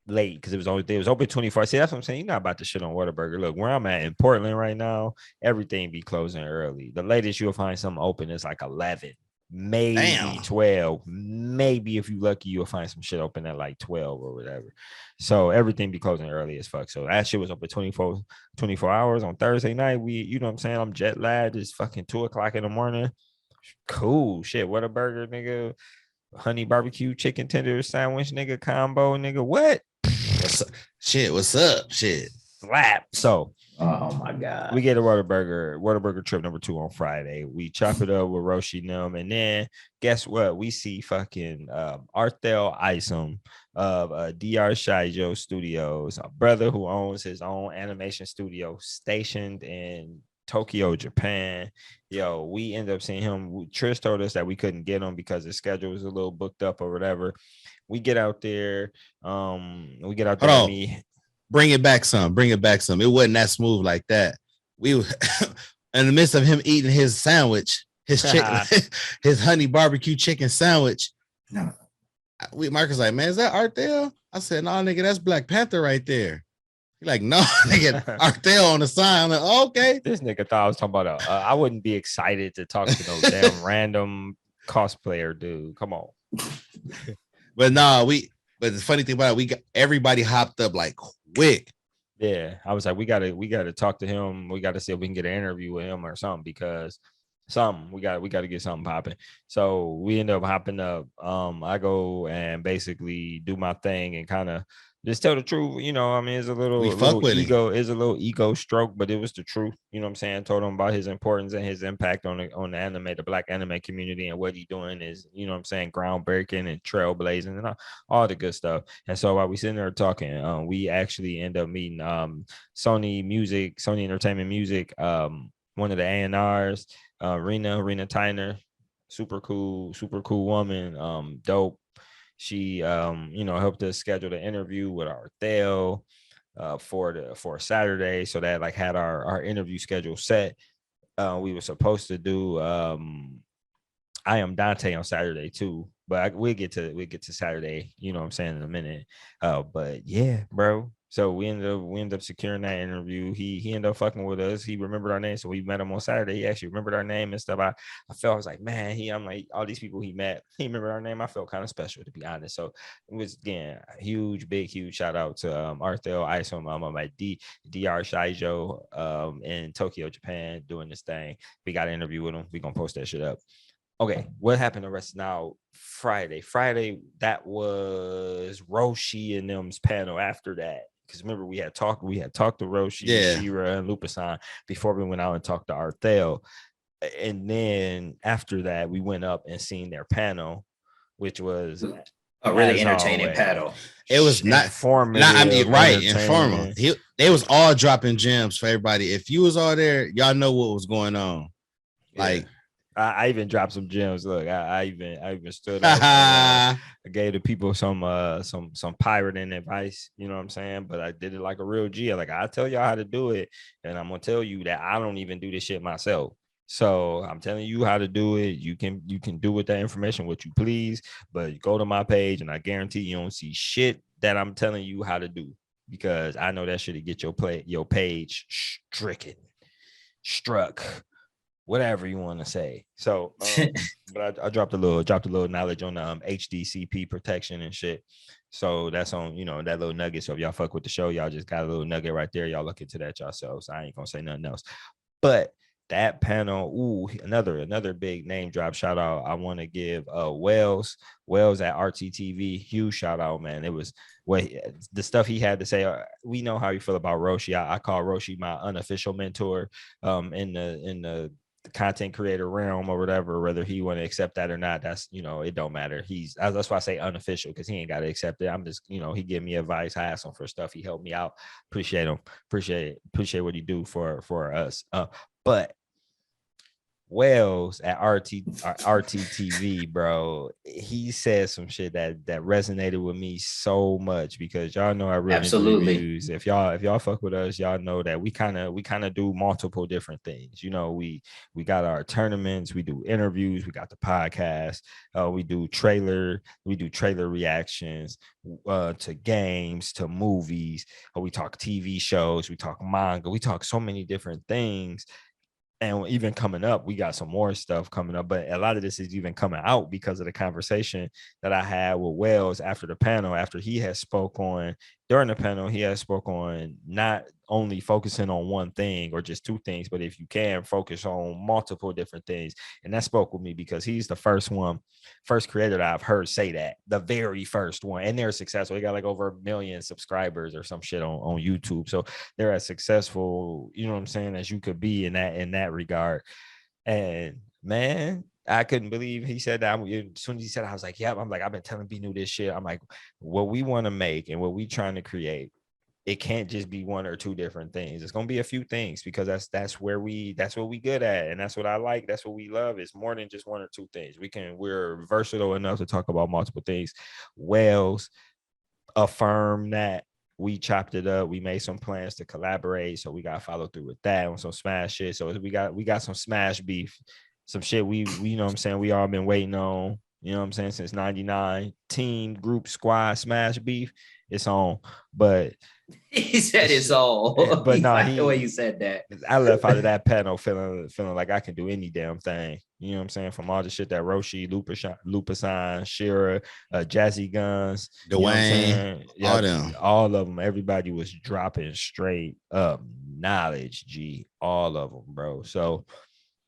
Late, because it was open 24. See, that's what I'm saying. You're not about to shit on Whataburger. Look, where I'm at in Portland right now, everything be closing early. The latest you'll find something open is like 11, maybe 12. Maybe if you lucky, you'll find some shit open at like 12 or whatever. So everything be closing early as fuck. So that shit was open 24 hours on Thursday night. You know what I'm saying? I'm jet lagged. It's fucking 2:00 in the morning. Cool shit. Whataburger, nigga. Honey barbecue chicken tender sandwich, nigga, combo, nigga. What? What's up? Shit. Slap. So, oh my God. We get a Whataburger trip number 2 on Friday. We chop it up with Roshi Num, and then guess what? We see fucking Arthel Isom of DR Shaijo Studios, a brother who owns his own animation studio stationed in Tokyo, Japan. Yo, we ended up seeing him. Trish told us that we couldn't get him because his schedule was a little booked up or whatever. We get out there. We get out there. Me, bring it back some. It wasn't that smooth like that. We were in the midst of him eating his sandwich, his chicken, his honey barbecue chicken sandwich. Marcus like, man, is that Arthel? I said, no, nigga, that's Black Panther right there. He like, no, nigga, Arthel on the sign. I'm like, oh, okay. This nigga thought I was talking about I wouldn't be excited to talk to no damn random cosplayer dude. Come on. But but the funny thing about it, everybody hopped up like quick. Yeah, I was like, we gotta talk to him. We gotta see if we can get an interview with him or something because we gotta get something popping. So we end up hopping up. I go and basically do my thing and kind of just tell the truth. You know, I mean, it's a little ego stroke, but it was the truth. You know what I'm saying? Told him about his importance and his impact on the anime, the Black anime community, and what he's doing is, you know what I'm saying, groundbreaking and trailblazing and all the good stuff. And so while we sitting there talking, we actually end up meeting Sony Entertainment Music, one of the A&Rs, Rena Tyner, super cool woman, dope. She helped us schedule the interview with Arthel for Saturday, so that like had our interview schedule set. We were supposed to do I Am Dante on Saturday too, but we'll get to Saturday, you know what I'm saying, in a minute. But yeah, bro. So we ended up securing that interview. He ended up fucking with us. He remembered our name, so we met him on Saturday. He actually remembered our name and stuff. I was like, man, I'm like, all these people he met, he remembered our name. I felt kind of special, to be honest. So it was, again, a huge shout out to Arthel, ISO Mama, my DR Shaijo in Tokyo, Japan, doing this thing. We got an interview with him. We're gonna post that shit up. Okay, what happened the rest now? Friday, that was Roshi and them's panel after that. Because remember, we had talked to Roshi, Shira, and Lupasan before we went out and talked to Arthel. And then after that, we went up and seen their panel, which was a really entertaining panel. It was not informative. Informal. They was all dropping gems for everybody. If you was all there, y'all know what was going on. Like, I even dropped some gems. Look, I even stood up. I gave the people some pirating advice. You know what I'm saying? But I did it like a real G. Like, I tell y'all how to do it, and I'm gonna tell you that I don't even do this shit myself. So I'm telling you how to do it. You can do with that information what you please, but go to my page, and I guarantee you don't see shit that I'm telling you how to do, because I know that shit'll get your page struck. Whatever you want to say. So, but I dropped a little knowledge on HDCP protection and shit. So that's on, that little nugget. So if y'all fuck with the show, y'all just got a little nugget right there. Y'all look into that yourselves. I ain't gonna say nothing else. But that panel, another big name drop shout out. I want to give Wells at RTTV, huge shout out, man. It was the stuff he had to say. We know how you feel about Roshi. I call Roshi my unofficial mentor in the content creator realm or whatever, whether he want to accept that or not, that's, it don't matter. That's why I say unofficial, because he ain't got to accept it. I'm just, he give me advice. I ask him for stuff. He helped me out. Appreciate him. Appreciate what he do for us. But Wells at RTTV, bro, he said some shit that resonated with me so much, because y'all know I really reviews. If y'all fuck with us, y'all know that we kind of do multiple different things. We got our tournaments, we do interviews, we got the podcast, we do trailer reactions to games, to movies, we talk TV shows, we talk manga, we talk so many different things. And even coming up, we got some more stuff coming up, but a lot of this is even coming out because of the conversation that I had with Wells after the panel. After he had spoke on during the panel, he had spoke on not only focusing on one thing or just two things, but if you can focus on multiple different things. And that spoke with me, because he's the first creator that I've heard say that, the very first one. And they're successful. They got like over 1 million subscribers or some shit on YouTube. So they're as successful, you know what I'm saying, as you could be in that regard. And man, I couldn't believe he said that. As soon as he said it, I was like, yeah, I'm like, I've been telling B-New this shit. I'm like, what we want to make and what we trying to create it can't just be one or two different things. It's gonna be a few things because that's what we good at, and that's what I like. That's what we love. It's more than just one or two things. We're versatile enough to talk about multiple things. Wells affirm that. We chopped it up. We made some plans to collaborate, so we got to follow through with that on some smash shit. So we got some smash beef, some shit we you know what I'm saying, we all been waiting on. You know what I'm saying, since '99. Team, group, squad, smash beef. It's on, but he said it's all. But no, the way you said that. I left out of that panel feeling like I can do any damn thing. You know what I'm saying? From all the shit that Roshi, Lupasan, Shira, Jazzy Guns, Dwayne, you know all of them. Everybody was dropping straight up knowledge. All of them, bro. So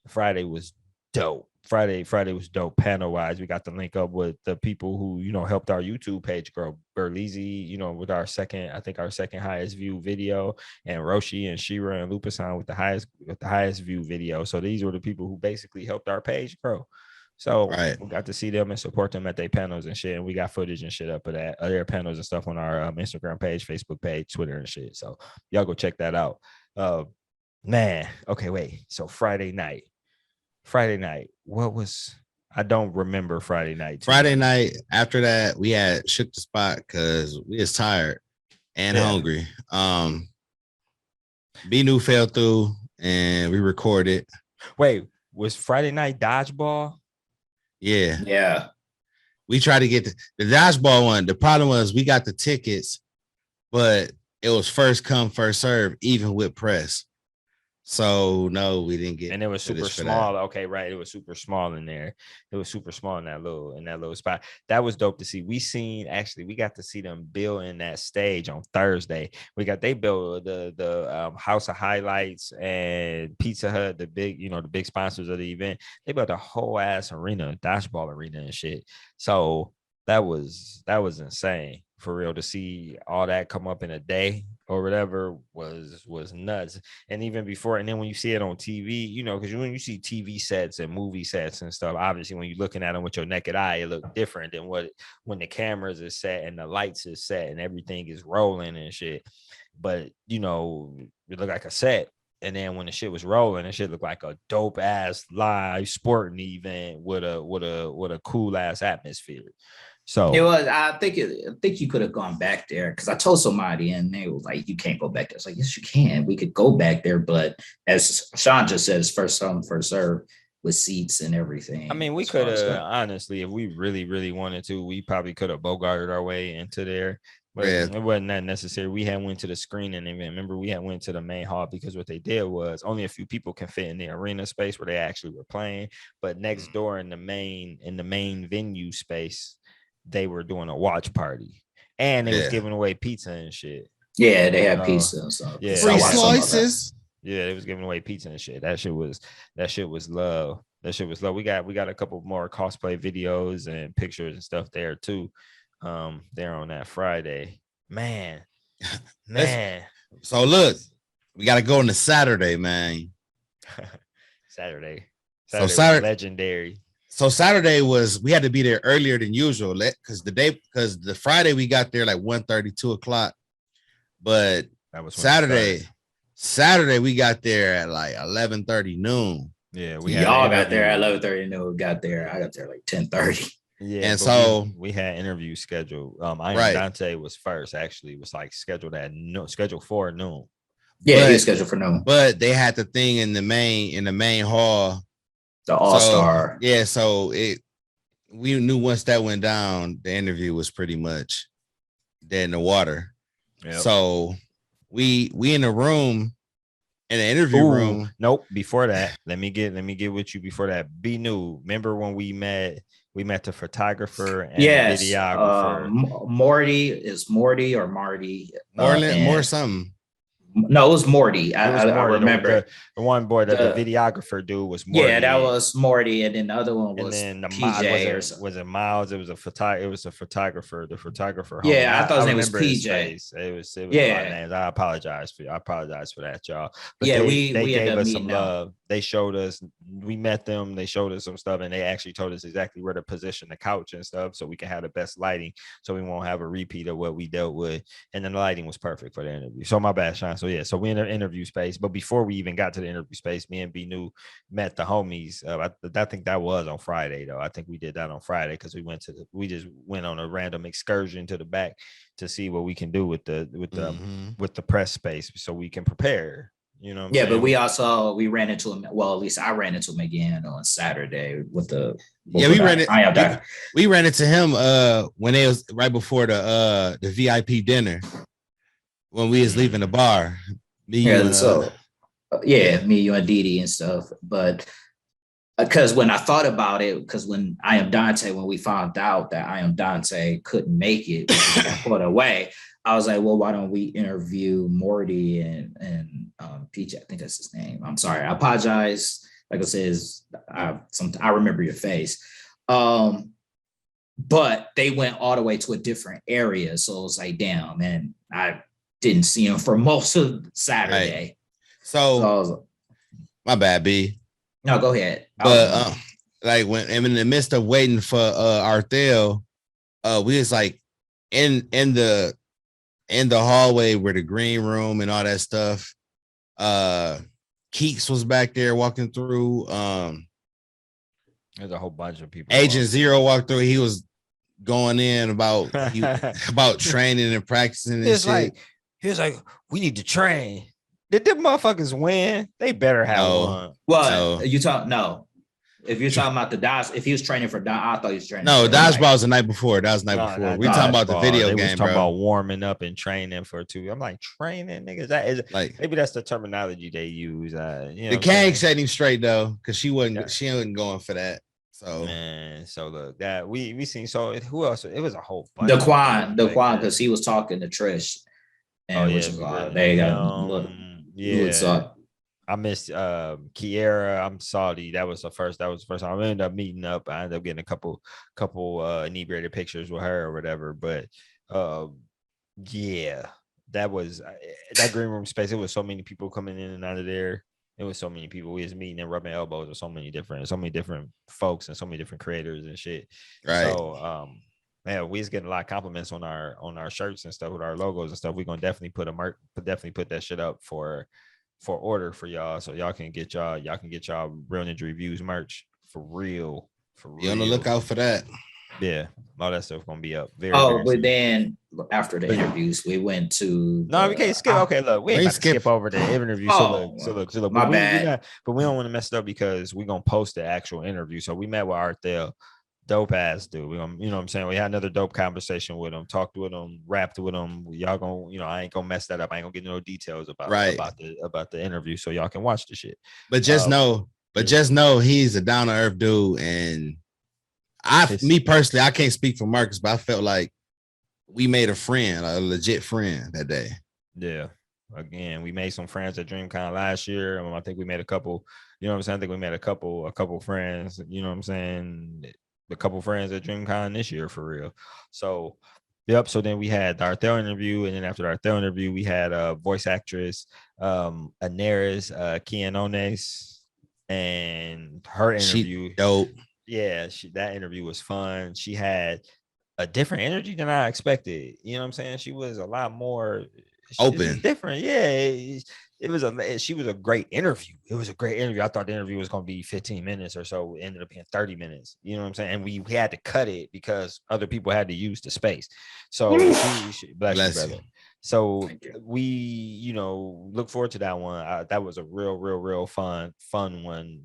Friday was dope. Friday was dope panel wise. We got to link up with the people who, you know, helped our YouTube page grow. Berlizzi, you know, with our second highest view video, and Roshi and Shira and Lupasan with the highest view video. So these were the people who basically helped our page grow. So we got to see them and support them at their panels and shit. And we got footage and shit up of that, their panels and stuff on our Instagram page, Facebook page, Twitter and shit. So y'all go check that out. Man, okay, wait. So Friday night, what was, I don't remember Friday night. Friday night, after that, we had shook the spot because we was tired and hungry. B-New fell through and we recorded. Wait, was Friday night dodgeball? Yeah. We tried to get the dodgeball one. The problem was we got the tickets, but it was first come, first serve, even with press. So no, we didn't get. And it was super small. Okay, right. It was super small in there. It was super small in that little spot. That was dope to see. We got to see them building that stage on Thursday. They built the House of Highlights and Pizza Hut, the big sponsors of the event. They built a whole ass arena, dodgeball arena and shit. So that was insane for real to see all that come up in a day or whatever was nuts. And even before, and then when you see it on TV, you know, because when you see TV sets and movie sets and stuff, obviously when you're looking at them with your naked eye, it look different than when the cameras is set and the lights is set and everything is rolling and shit. But you know, it looked like a set. And then when the shit was rolling, the shit looked like a dope ass live sporting event with a cool ass atmosphere. So it was. I think you could have gone back there because I told somebody and they was like, "You can't go back there." It's like, yes, you can. We could go back there, but as Sean just said, it's first come, first serve with seats and everything. I mean, we could have honestly, if we really, really wanted to, we probably could have bogarted our way into there. But it wasn't that necessary. We had went to the screening event. Remember, we had went to the main hall because what they did was only a few people can fit in the arena space where they actually were playing. But next door in the main venue space, they were doing a watch party and they was giving away pizza and shit. Yeah, they had pizza and stuff. Yeah, free slices. Yeah, they was giving away pizza and shit. That shit was love. We got a couple more cosplay videos and pictures and stuff there too. There on that Friday. Man. So look, we gotta go into Saturday, man. Saturday was legendary. So Saturday we had to be there earlier than usual because the Friday we got there like 1:30, 2 o'clock. But that was Saturday we got there at like 11:30 noon. Yeah, y'all got there at 11:30 noon. I got there like 10:30. Yeah, and so we had interviews scheduled. Dante was first. Actually, was like scheduled for noon. Yeah, he was scheduled for noon. But they had the thing in the main hall. The All-Star. So we knew once that went down, the interview was pretty much dead in the water. Yep. So we in the room, in the interview room. Nope. Before that, let me get with you before that. B-New. Remember when we met the photographer and the videographer. Morty or Marty. More something. No, it was Morty. I remember the one boy, the videographer dude was Morty. Yeah, that was Morty, and then the other one was PJ. Was it Miles? It was a photographer. The photographer. Yeah, homie. I thought his name was PJ. It was a lot of names. I apologize for that, y'all. But yeah, they gave us some love. They showed us. We met them. They showed us some stuff, and they actually told us exactly where to position the couch and stuff, so we can have the best lighting, so we won't have a repeat of what we dealt with. And then the lighting was perfect for the interview. So my bad, Sean. So yeah, so we in the interview space, but before we even got to the interview space, me and B New met the homies. I think that was on Friday though. I think we did that on Friday because we just went on a random excursion to the back to see what we can do with the press space so we can prepare. You know, but we ran into him. Well, at least I ran into him again on Saturday with we ran into him when it was right before the VIP dinner when we was leaving the bar. Me, you, and Didi and stuff. But because when I thought about it, because when we found out that I Am Dante couldn't make it, put away. I was like, well, why don't we interview Morty and Peach? I think that's his name. I'm sorry. I apologize. Like I said, I remember your face. But they went all the way to a different area. So it was like, damn, man, I didn't see him for most of Saturday. Right. So I was, my bad, B. No, go ahead. But like when I'm in the midst of waiting for Arthel, we was like in the hallway where the green room and all that stuff. Keeks was back there walking through. There's a whole bunch of people. Agent Zero walked through. He was going in about training and practicing. And shit. He was like, we need to train. Did them motherfuckers win? They better have one. Well, you talk no. If you're talking about the Dodge, if he was training for I thought he was training. No, dodgeball was the night before. That was the night before. We talking about the video game, talking about warming up and training for 2. I'm like, training, niggas. That is like maybe that's the terminology they use. The Kang set him straight though, because she wasn't going for that. So man, so look that we seen. So who else? It was a whole bunch. The Quan, because he was talking to Trish. And they got I missed Kiera. I'm salty. That was the first time. I ended up meeting up. I ended up getting a couple inebriated pictures with her or whatever. But that was that green room space. It was so many people coming in and out of there. It was so many people. We was meeting and rubbing elbows with so many different folks and so many different creators and shit. Right. So man, we was getting a lot of compliments on our shirts and stuff with our logos and stuff. We're gonna definitely put that shit up for order for y'all, so y'all can get y'all Real Ninja Reviews merch for real. Be on the lookout for that. Yeah, all that stuff gonna be up. But then after the interviews, we went to. No, we can't skip. Okay, look, we ain't about to skip over the interview. So look. My bad. But we don't want to mess it up because we're gonna post the actual interview. So we met with Arthel. Dope ass dude. We gonna, you know what I'm saying? We had another dope conversation with him, talked with him, rapped with him. Y'all gonna, I ain't gonna mess that up. I ain't gonna get no details about the interview, so y'all can watch the shit. But just know he's a down to earth dude. And me personally, I can't speak for Marcus, but I felt like we made a legit friend that day. Yeah. Again, we made some friends at DreamCon last year. I think we made a couple, you know what I'm saying? I think we made a couple friends, you know what I'm saying? A couple friends at DreamCon this year for real. So, yep. So then we had the Arthel interview, and then after the Arthel interview, we had a voice actress, Anaris Quiñones, and her interview. Dope. Yeah, that interview was fun. She had a different energy than I expected. You know what I'm saying? She was a lot more open, different. Yeah. She was a great interview. It was a great interview. I thought the interview was going to be 15 minutes or so. It ended up being 30 minutes. You know what I'm saying? And we had to cut it because other people had to use the space. So bless you, brother. So we, look forward to that one. That was a real fun one.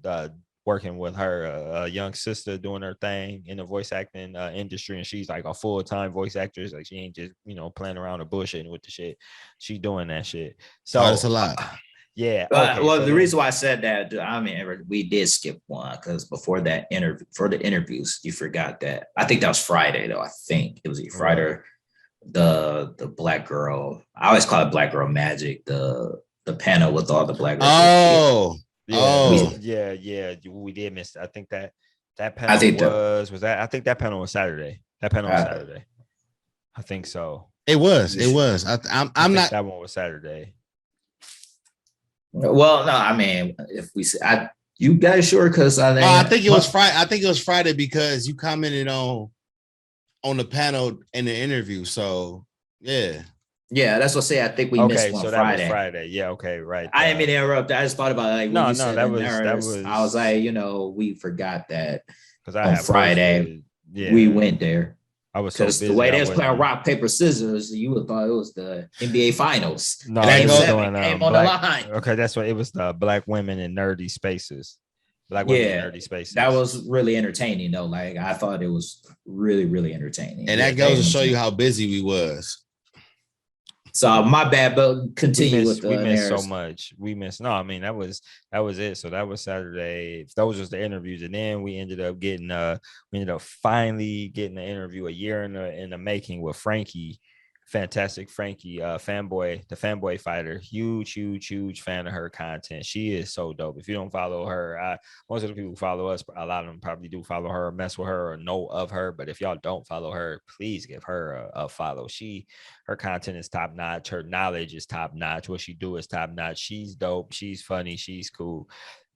Working with her, a young sister doing her thing in the voice acting industry, and she's like a full-time voice actress. Like she ain't just playing around the bush and with the shit. She doing that shit. So that's a lot. Yeah. Okay, the reason why I said that, I mean, we did skip one because before that interview, for the interviews, you forgot that. I think that was Friday though. I think it was Friday the black girl. I always call it Black Girl Magic. The panel with all the black girls. Yeah. We did miss. I think that panel was that. I think that panel was Saturday. That panel was Saturday. I think so. It was. I'm not. That one was Saturday. Well, no, I mean, if we say, you guys sure? Because I think it was Friday. I think it was Friday because you commented on the panel in the interview. So yeah, that's what I say. I think we missed one so Friday. That was Friday. Yeah, okay, right. I didn't mean to interrupt. I just thought about it. Like, that was. I was like, we forgot that because on Friday we went there. I was so busy. The way they was playing rock, paper, scissors, you would thought it was the NBA Finals. No, game on the line. Okay, that's what it was. The Black women in nerdy spaces. Black women in nerdy spaces. That was really entertaining, though. Like I thought it was really, really entertaining. And that goes to show you how busy we was. So my bad, but continue with we missed so much. We missed. No, I mean that was it. So that was Saturday. Those was the interviews, and then we ended up finally getting the interview a year in the making with Frankie. Fantastic Frankie, the fanboy fighter. Huge fan of her content. She is so dope. If you don't follow her, most of the people who follow us, a lot of them probably do follow her, or mess with her, or know of her. But if y'all don't follow her, please give her a follow. Her content is top notch. Her knowledge is top notch. What she do is top notch. She's dope. She's funny. She's cool.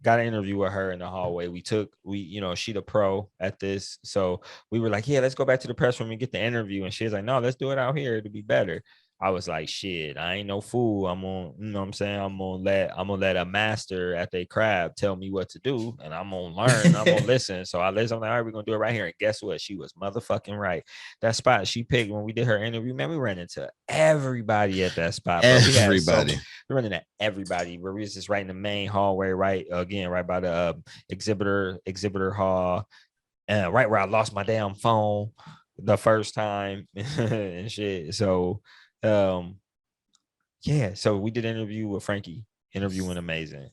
Got an interview with her in the hallway. She the pro at this. So we were like, yeah, let's go back to the press room and get the interview. And she was like, no, let's do it out here. It'll be better. I was like, shit, I ain't no fool. I'm gonna, you know what I'm saying? I'm gonna let a master at their craft tell me what to do, and I'm gonna learn, I'm gonna listen. So I listened. I'm like, all right, we're gonna do it right here. And guess what? She was motherfucking right. That spot she picked when we did her interview, man, we ran into everybody at that spot. Everybody. We ran into everybody. Where we was just right in the main hallway, right by the exhibitor hall, and right where I lost my damn phone the first time and shit. So so we did an interview with Frankie. Interview went amazing.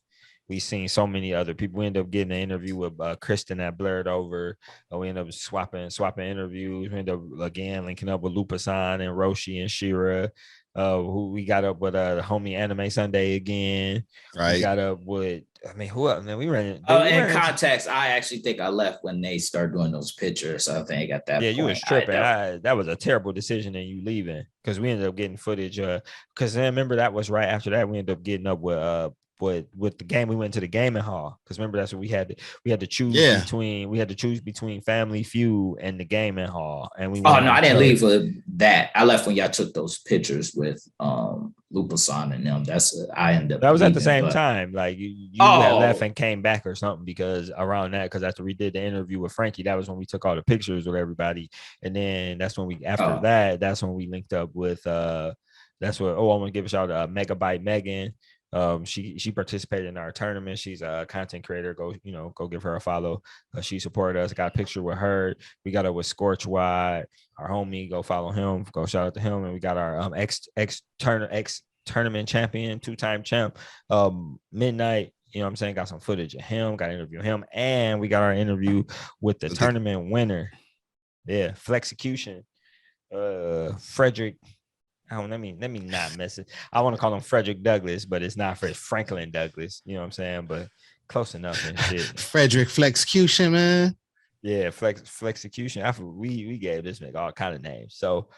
We seen so many other people. We ended up getting an interview with Kristen that blurred over. We ended up swapping interviews. We ended up again linking up with Lupasan and Roshi and Shira. Who we got up with homie Anime Sunday again. Right. We got up with, who else? Man, we ran it. In context, I actually think I left when they started doing those pictures. So I think at that point, you was tripping. That was a terrible decision in you leaving, because we ended up getting footage. Because then remember that was right after that we ended up getting up with the game. We went to the gaming hall, because remember that's what we had to choose between. We had to choose between Family Feud and the gaming hall. And I didn't leave for that. I left when y'all took those pictures with Lupasan and them. I ended up. That was at the same time. Like you had left and came back or something, because around that, because after we did the interview with Frankie, that was when we took all the pictures with everybody, and then that's when that's when we linked up with that's what. I want to give a shout out to Megabyte Megan. She participated in our tournament. She's a content creator. Go give her a follow. She supported us. Got a picture with her. We got her with Scorch Wide, our homie. Go follow him. Go shout out to him. And we got our ex tournament champion, 2-time champ, Midnight. You know what I'm saying? Got some footage of him. Got to interview him, and we got our interview with the tournament winner. Yeah, Flexecution, Frederick. Let me not mess it. I want to call him Frederick Douglass, but it's not Franklin Douglass. You know what I'm saying? But close enough and shit. Frederick Flexecution, man. Yeah, Flexecution. We gave this nigga all kind of names. So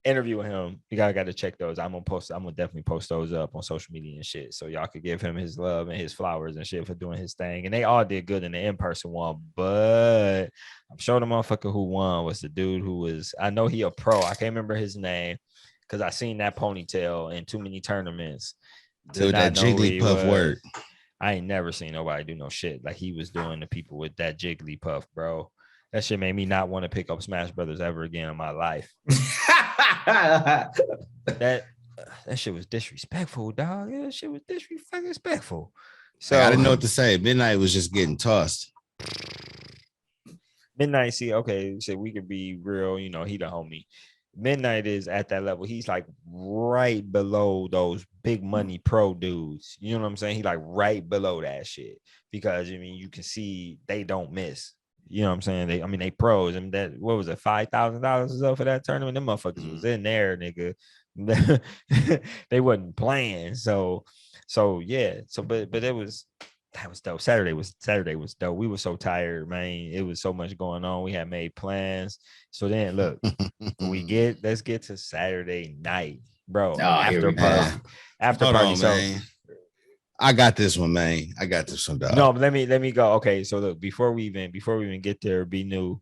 interviewing him, you got to check those. I'm gonna definitely post those up on social media and shit, so y'all could give him his love and his flowers and shit for doing his thing. And they all did good in the in-person one, but I'm sure the motherfucker who won was the dude who was. I know he a pro. I can't remember his name, because I seen that ponytail in too many tournaments. Dude, that Jigglypuff work. I ain't never seen nobody do no shit like he was doing to people with that Jigglypuff, bro. That shit made me not want to pick up Smash Brothers ever again in my life. that shit was disrespectful, dog. Yeah, that shit was disrespectful. So I didn't know what to say. Midnight was just getting tossed. Midnight, so we could be real, he the homie. Midnight is at that level. He's like right below those big money pro dudes. You know what I'm saying? He like right below that shit, because you can see they don't miss. You know what I'm saying? They pros. I mean, that what was it, $5,000 or so for that tournament? Them motherfuckers was in there, nigga. They wasn't playing. So yeah. So but it was that was dope. Saturday was dope. We were so tired, man. It was so much going on. We had made plans. So then look, let's get to Saturday night, bro. After party. After Hold party. On, so man. I got this one, man. I got this one, dog. No, but let me go. Okay, so look, before we even get there, be new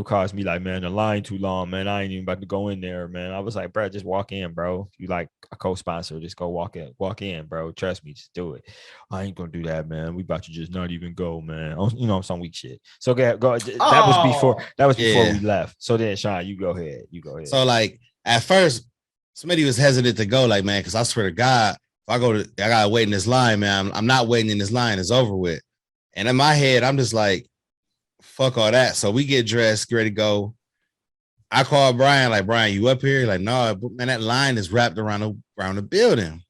calls me like, man, the line too long, man. I ain't even about to go in there, man. I was like, bro, just walk in, bro. You like a co-sponsor, just go walk in, bro. Trust me, just do it. I ain't gonna do that, man. We about to just not even go, man. You know, some weak shit. So go. That was before we left. So then, Sean, you go ahead. So like at first, somebody was hesitant to go, like, man, because I swear to God, I gotta wait in this line, man. I'm not waiting in this line. It's over with. And in my head, I'm just like, fuck all that. So we get dressed, get ready to go. I call Brian, like, Brian, you up here? Like, no, man, that line is wrapped around the building.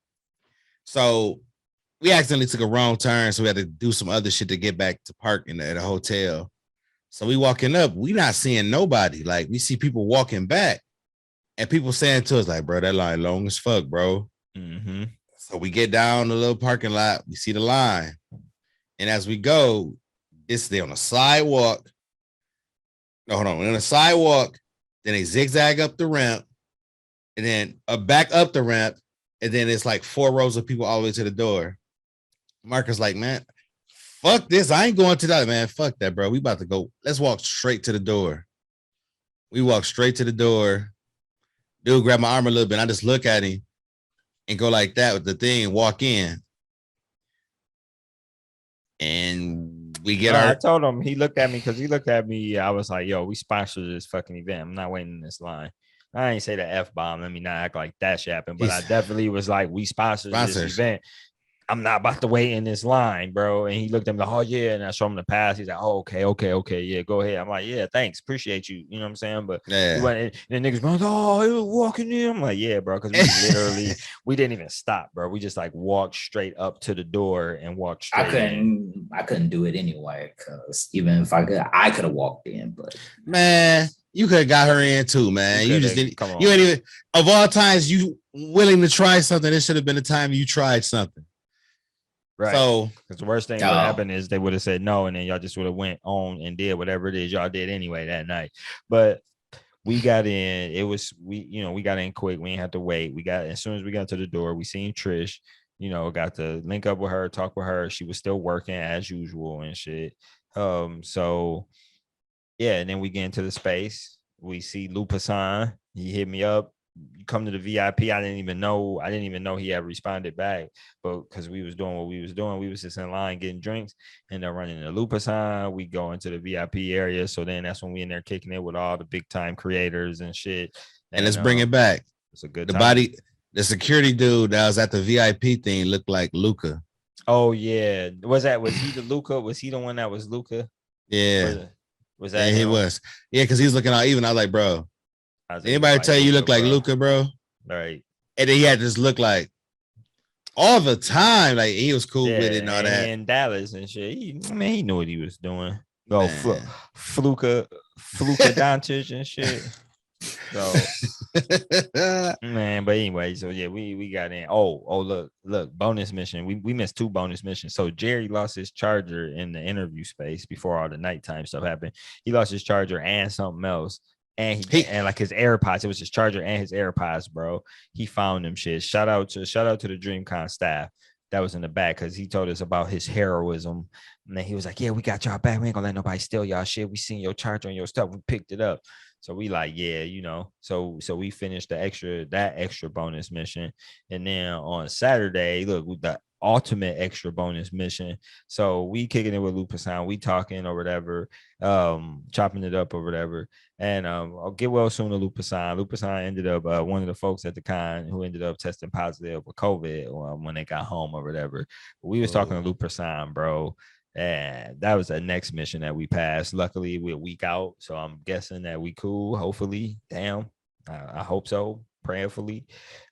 So we accidentally took a wrong turn. So we had to do some other shit to get back to park at a hotel. So we walking up, we not seeing nobody. Like, we see people walking back and people saying to us, like, bro, that line long as fuck, bro. Mm-hmm. So we get down the little parking lot, we see the line. And as we go, they're on a sidewalk. No, hold on. We're on a sidewalk, then they zigzag up the ramp, and then back up the ramp, and then it's like 4 rows of people all the way to the door. Marcus like, man, fuck this. I ain't going to that, man. Fuck that, bro. We about to go. Let's walk straight to the door. We walk straight to the door. Dude, grab my arm a little bit. I just look at him and go like that with the thing and walk in. And we get I told him, he looked at me. I was like, yo, we sponsor this fucking event. I'm not waiting in this line. I ain't say the F-bomb. Let me not act like that shit happened, but I definitely was like, we sponsor this event. I'm not about to wait in this line, bro. And he looked at me like, oh, yeah. And I showed him the pass. He's like, oh, okay. Yeah, go ahead. I'm like, yeah, thanks. Appreciate you. You know what I'm saying? But he went, and the niggas going, oh, he was walking in. I'm like, yeah, bro. Because we didn't even stop, bro. We just like walked straight up to the door and walked straight I couldn't do it anyway. Because even if I could have walked in. But man, you could have got her in too, man. You just didn't. You ain't even, of all times, you willing to try something. This should have been the time you tried something. Right. So, because the worst thing that happened is they would have said no, and then y'all just would have went on and did whatever it is y'all did anyway that night. But we got in. We got in quick. We didn't have to wait. As soon as we got to the door, we seen Trish. Got to link up with her, talk with her. She was still working as usual and shit. So yeah, and then we get into the space. We see Lupasan. He hit me up. You come to the VIP. I didn't even know he had responded back, but because we was doing what we was doing, we was just in line getting drinks and they're running the Lupasan. We go into the VIP area. So then that's when we in there kicking it with all the big time creators and shit. And let's bring it back. It's a good time. The security dude that was at the VIP thing looked like Luca. Oh yeah. Was he the Luca? Was he the one that was Luca? Yeah. Was that him? He was. Yeah, because he's looking out even. I was like, bro. Anybody tell you look like Luca, bro? Right. And then he had this look like all the time. Like he was cool with it and all that. In Dallas and shit. He knew what he was doing. Go Fluka Doncic and shit. So man, but anyway, so yeah, we got in. Oh, look, bonus mission. We missed 2 bonus missions. So Jerry lost his charger in the interview space before all the nighttime stuff happened. He lost his charger and something else. And and like his AirPods, it was his charger and his AirPods, bro. He found them shit. Shout out to the DreamCon staff that was in the back because he told us about his heroism. And then he was like, yeah, we got y'all back. We ain't gonna let nobody steal y'all shit. We seen your charger and your stuff. We picked it up. So we like, yeah, So we finished that extra bonus mission. And then on Saturday, look, the ultimate extra bonus mission. So we kicking it with Lupasan, we talking or whatever, chopping it up or whatever. And I'll get well soon to Lupasan. Lupasan ended up one of the folks at the con who ended up testing positive with COVID when they got home or whatever. But we was talking to Lupasan, bro. And that was the next mission that we passed. Luckily, we're a week out. So I'm guessing that we cool. Hopefully. Damn. I hope so. prayerfully.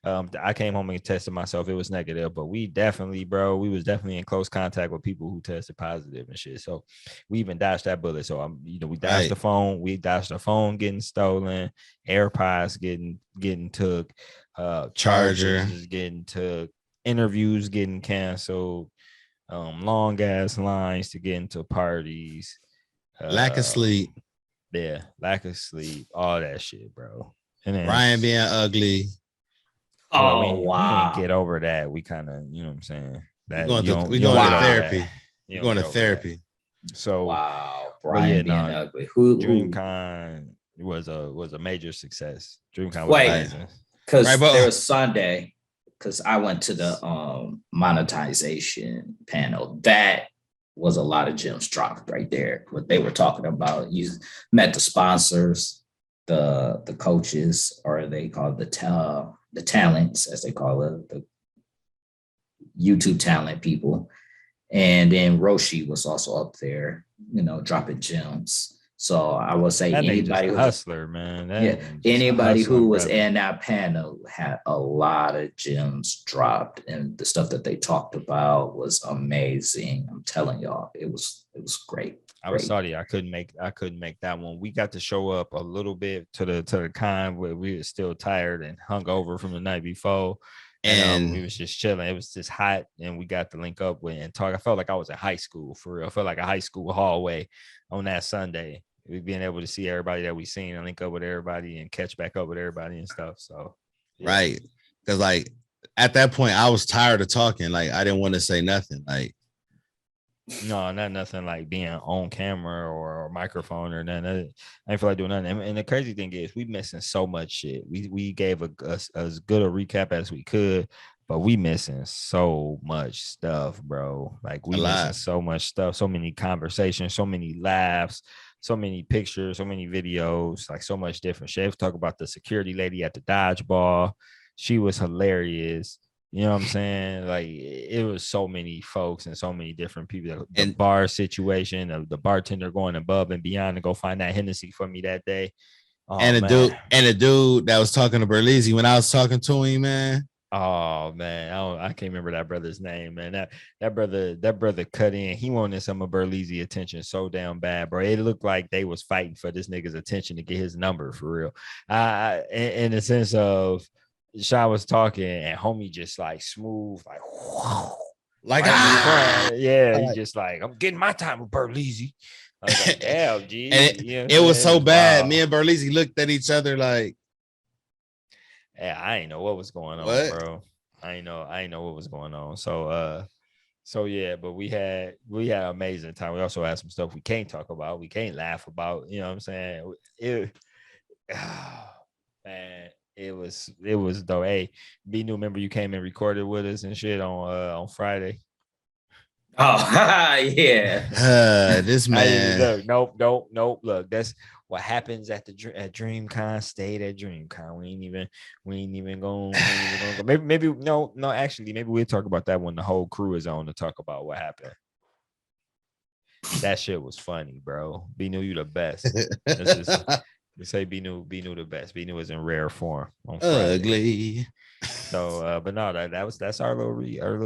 I came home and tested myself. It was negative, but we was definitely in close contact with people who tested positive and shit. So we even dodged that bullet. So we dodged the phone. We dodged the phone getting stolen, AirPods getting took, chargers getting took, interviews getting canceled, long ass lines to get into parties, lack of sleep. Yeah, lack of sleep, all that shit, bro. And then Ryan being ugly. We didn't get over that. We kind of, you know what I'm saying? That we going to therapy. You're going to therapy. So Brian being ugly. DreamCon was a major success. DreamCon was amazing. Because there was Sunday, because I went to the monetization panel. That was a lot of gems dropped right there. What they were talking about. You met the sponsors, the coaches, or they call it the talents, as they call it, the YouTube talent people. And then Roshi was also up there, dropping gems. So I would say that anybody hustler, man. Anybody who was in that panel had a lot of gems dropped, and the stuff that they talked about was amazing. I'm telling y'all, it was great. I was sorry I couldn't make that one. We got to show up a little bit to the con where we were still tired and hungover from the night before. And we was just chilling. It was just hot, and we got to link up with and talk. I felt like I was in high school for real. I felt like a high school hallway on that Sunday. We being able to see everybody that we seen and link up with everybody and catch back up with everybody and stuff. So yeah. Right. Because like at that point I was tired of talking. Like I didn't want to say nothing. Like no, not nothing like being on camera or microphone or nothing. I didn't feel like doing nothing. And the crazy thing is we missing so much shit. We gave as good a recap as we could, but we missing so much stuff, bro. Like we missing so much stuff, so many conversations, so many laughs, so many pictures, so many videos, like so much different shit. Talk about the security lady at the dodgeball. She was hilarious. You know what I'm saying? Like it was so many folks and so many different people. The bar situation of the bartender going above and beyond to go find that Hennessy for me that day. Oh, and a dude that was talking to Berlizzi when I was talking to him, man. Oh man, I can't remember that brother's name, man. That brother cut in. He wanted some of Berlizzi attention so damn bad, bro. It looked like they was fighting for this nigga's attention to get his number for real. In the sense of Shy was talking and homie just like smooth, like he just like, I'm getting my time with Berlizzi. I was like, damn, G. It was so bad. Me and Berlizzi looked at each other like, yeah, I ain't know what was going on, bro. I ain't know what was going on. So yeah, but we had an amazing time. We also had some stuff we can't talk about, we can't laugh about. You know what I'm saying? Man, it was though. Hey, B New, remember you came and recorded with us and shit on Friday. Oh yeah. This man. Nope. Look, that's what happens at DreamCon. Stayed at DreamCon. We ain't even going. Maybe no. Actually, maybe we'll talk about that when the whole crew is on to talk about what happened. That shit was funny, bro. B New, you the best. We say B New the best. B New is in rare form on Friday. Ugly. So, but no, that's our little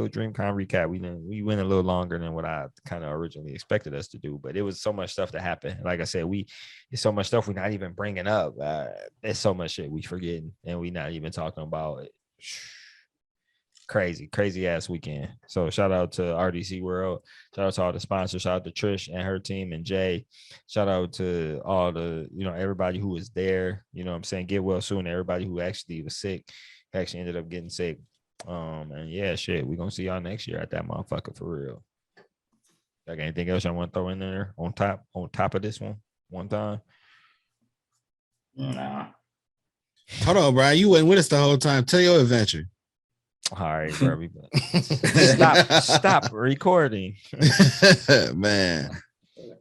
DreamCon recap. We went a little longer than what I kind of originally expected us to do, but it was so much stuff that happened. Like I said, it's so much stuff we're not even bringing up. There's so much shit we forgetting, and we not even talking about it. Crazy ass weekend. So shout out to RDC World. Shout out to all the sponsors. Shout out to Trish and her team and Jay. Shout out to all the, everybody who was there. You know what I'm saying? Get well soon. Everybody who actually was sick, actually ended up getting sick. And yeah, shit, we're gonna see y'all next year at that motherfucker for real. Like anything else y'all want to throw in there on top of this one time? Nah. Hold on, Brian. You wasn't with us the whole time. Tell your adventure. All right, bro. Stop recording. Man.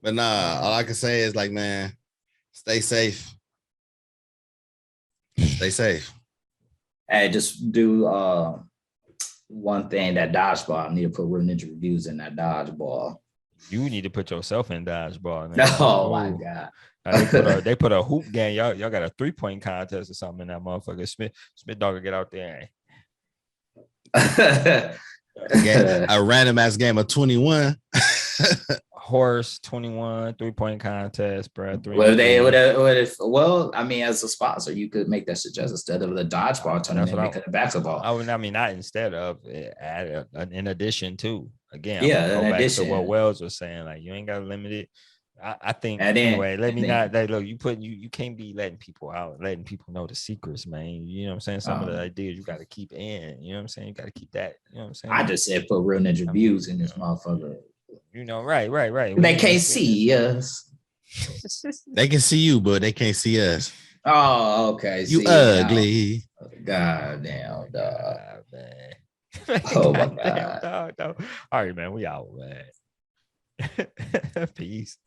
But nah, all I can say is like, man, stay safe. Stay safe. Hey, just do one thing, that dodgeball. I need to put Real Ninja Reviews in that dodgeball. You need to put yourself in dodgeball. Oh my God. They put a hoop game. Y'all got a 3-point contest or something in that motherfucker. Smith Dogger get out there. A random ass game of 21. Horse 21 3-point contest, bro. Well, I mean, as a sponsor, you could make that suggestion instead of the dodgeball tournament, make it a basketball. I mean, not instead of, in addition to. Again, yeah, go back to what Wells was saying. Like, you ain't got to limit it. I think anyway. Look. You can't be letting people out, letting people know the secrets, man. You know what I'm saying? Some of the ideas you got to keep in. You know what I'm saying? You got to keep that. You know what I'm saying? I just said put real ninja views in this motherfucker. You know, right. They can't see us. They can see you, but they can't see us. Oh, okay. You ugly. God damn, dog. Man. Oh my God. Dog. All right, man. We out, man. Peace.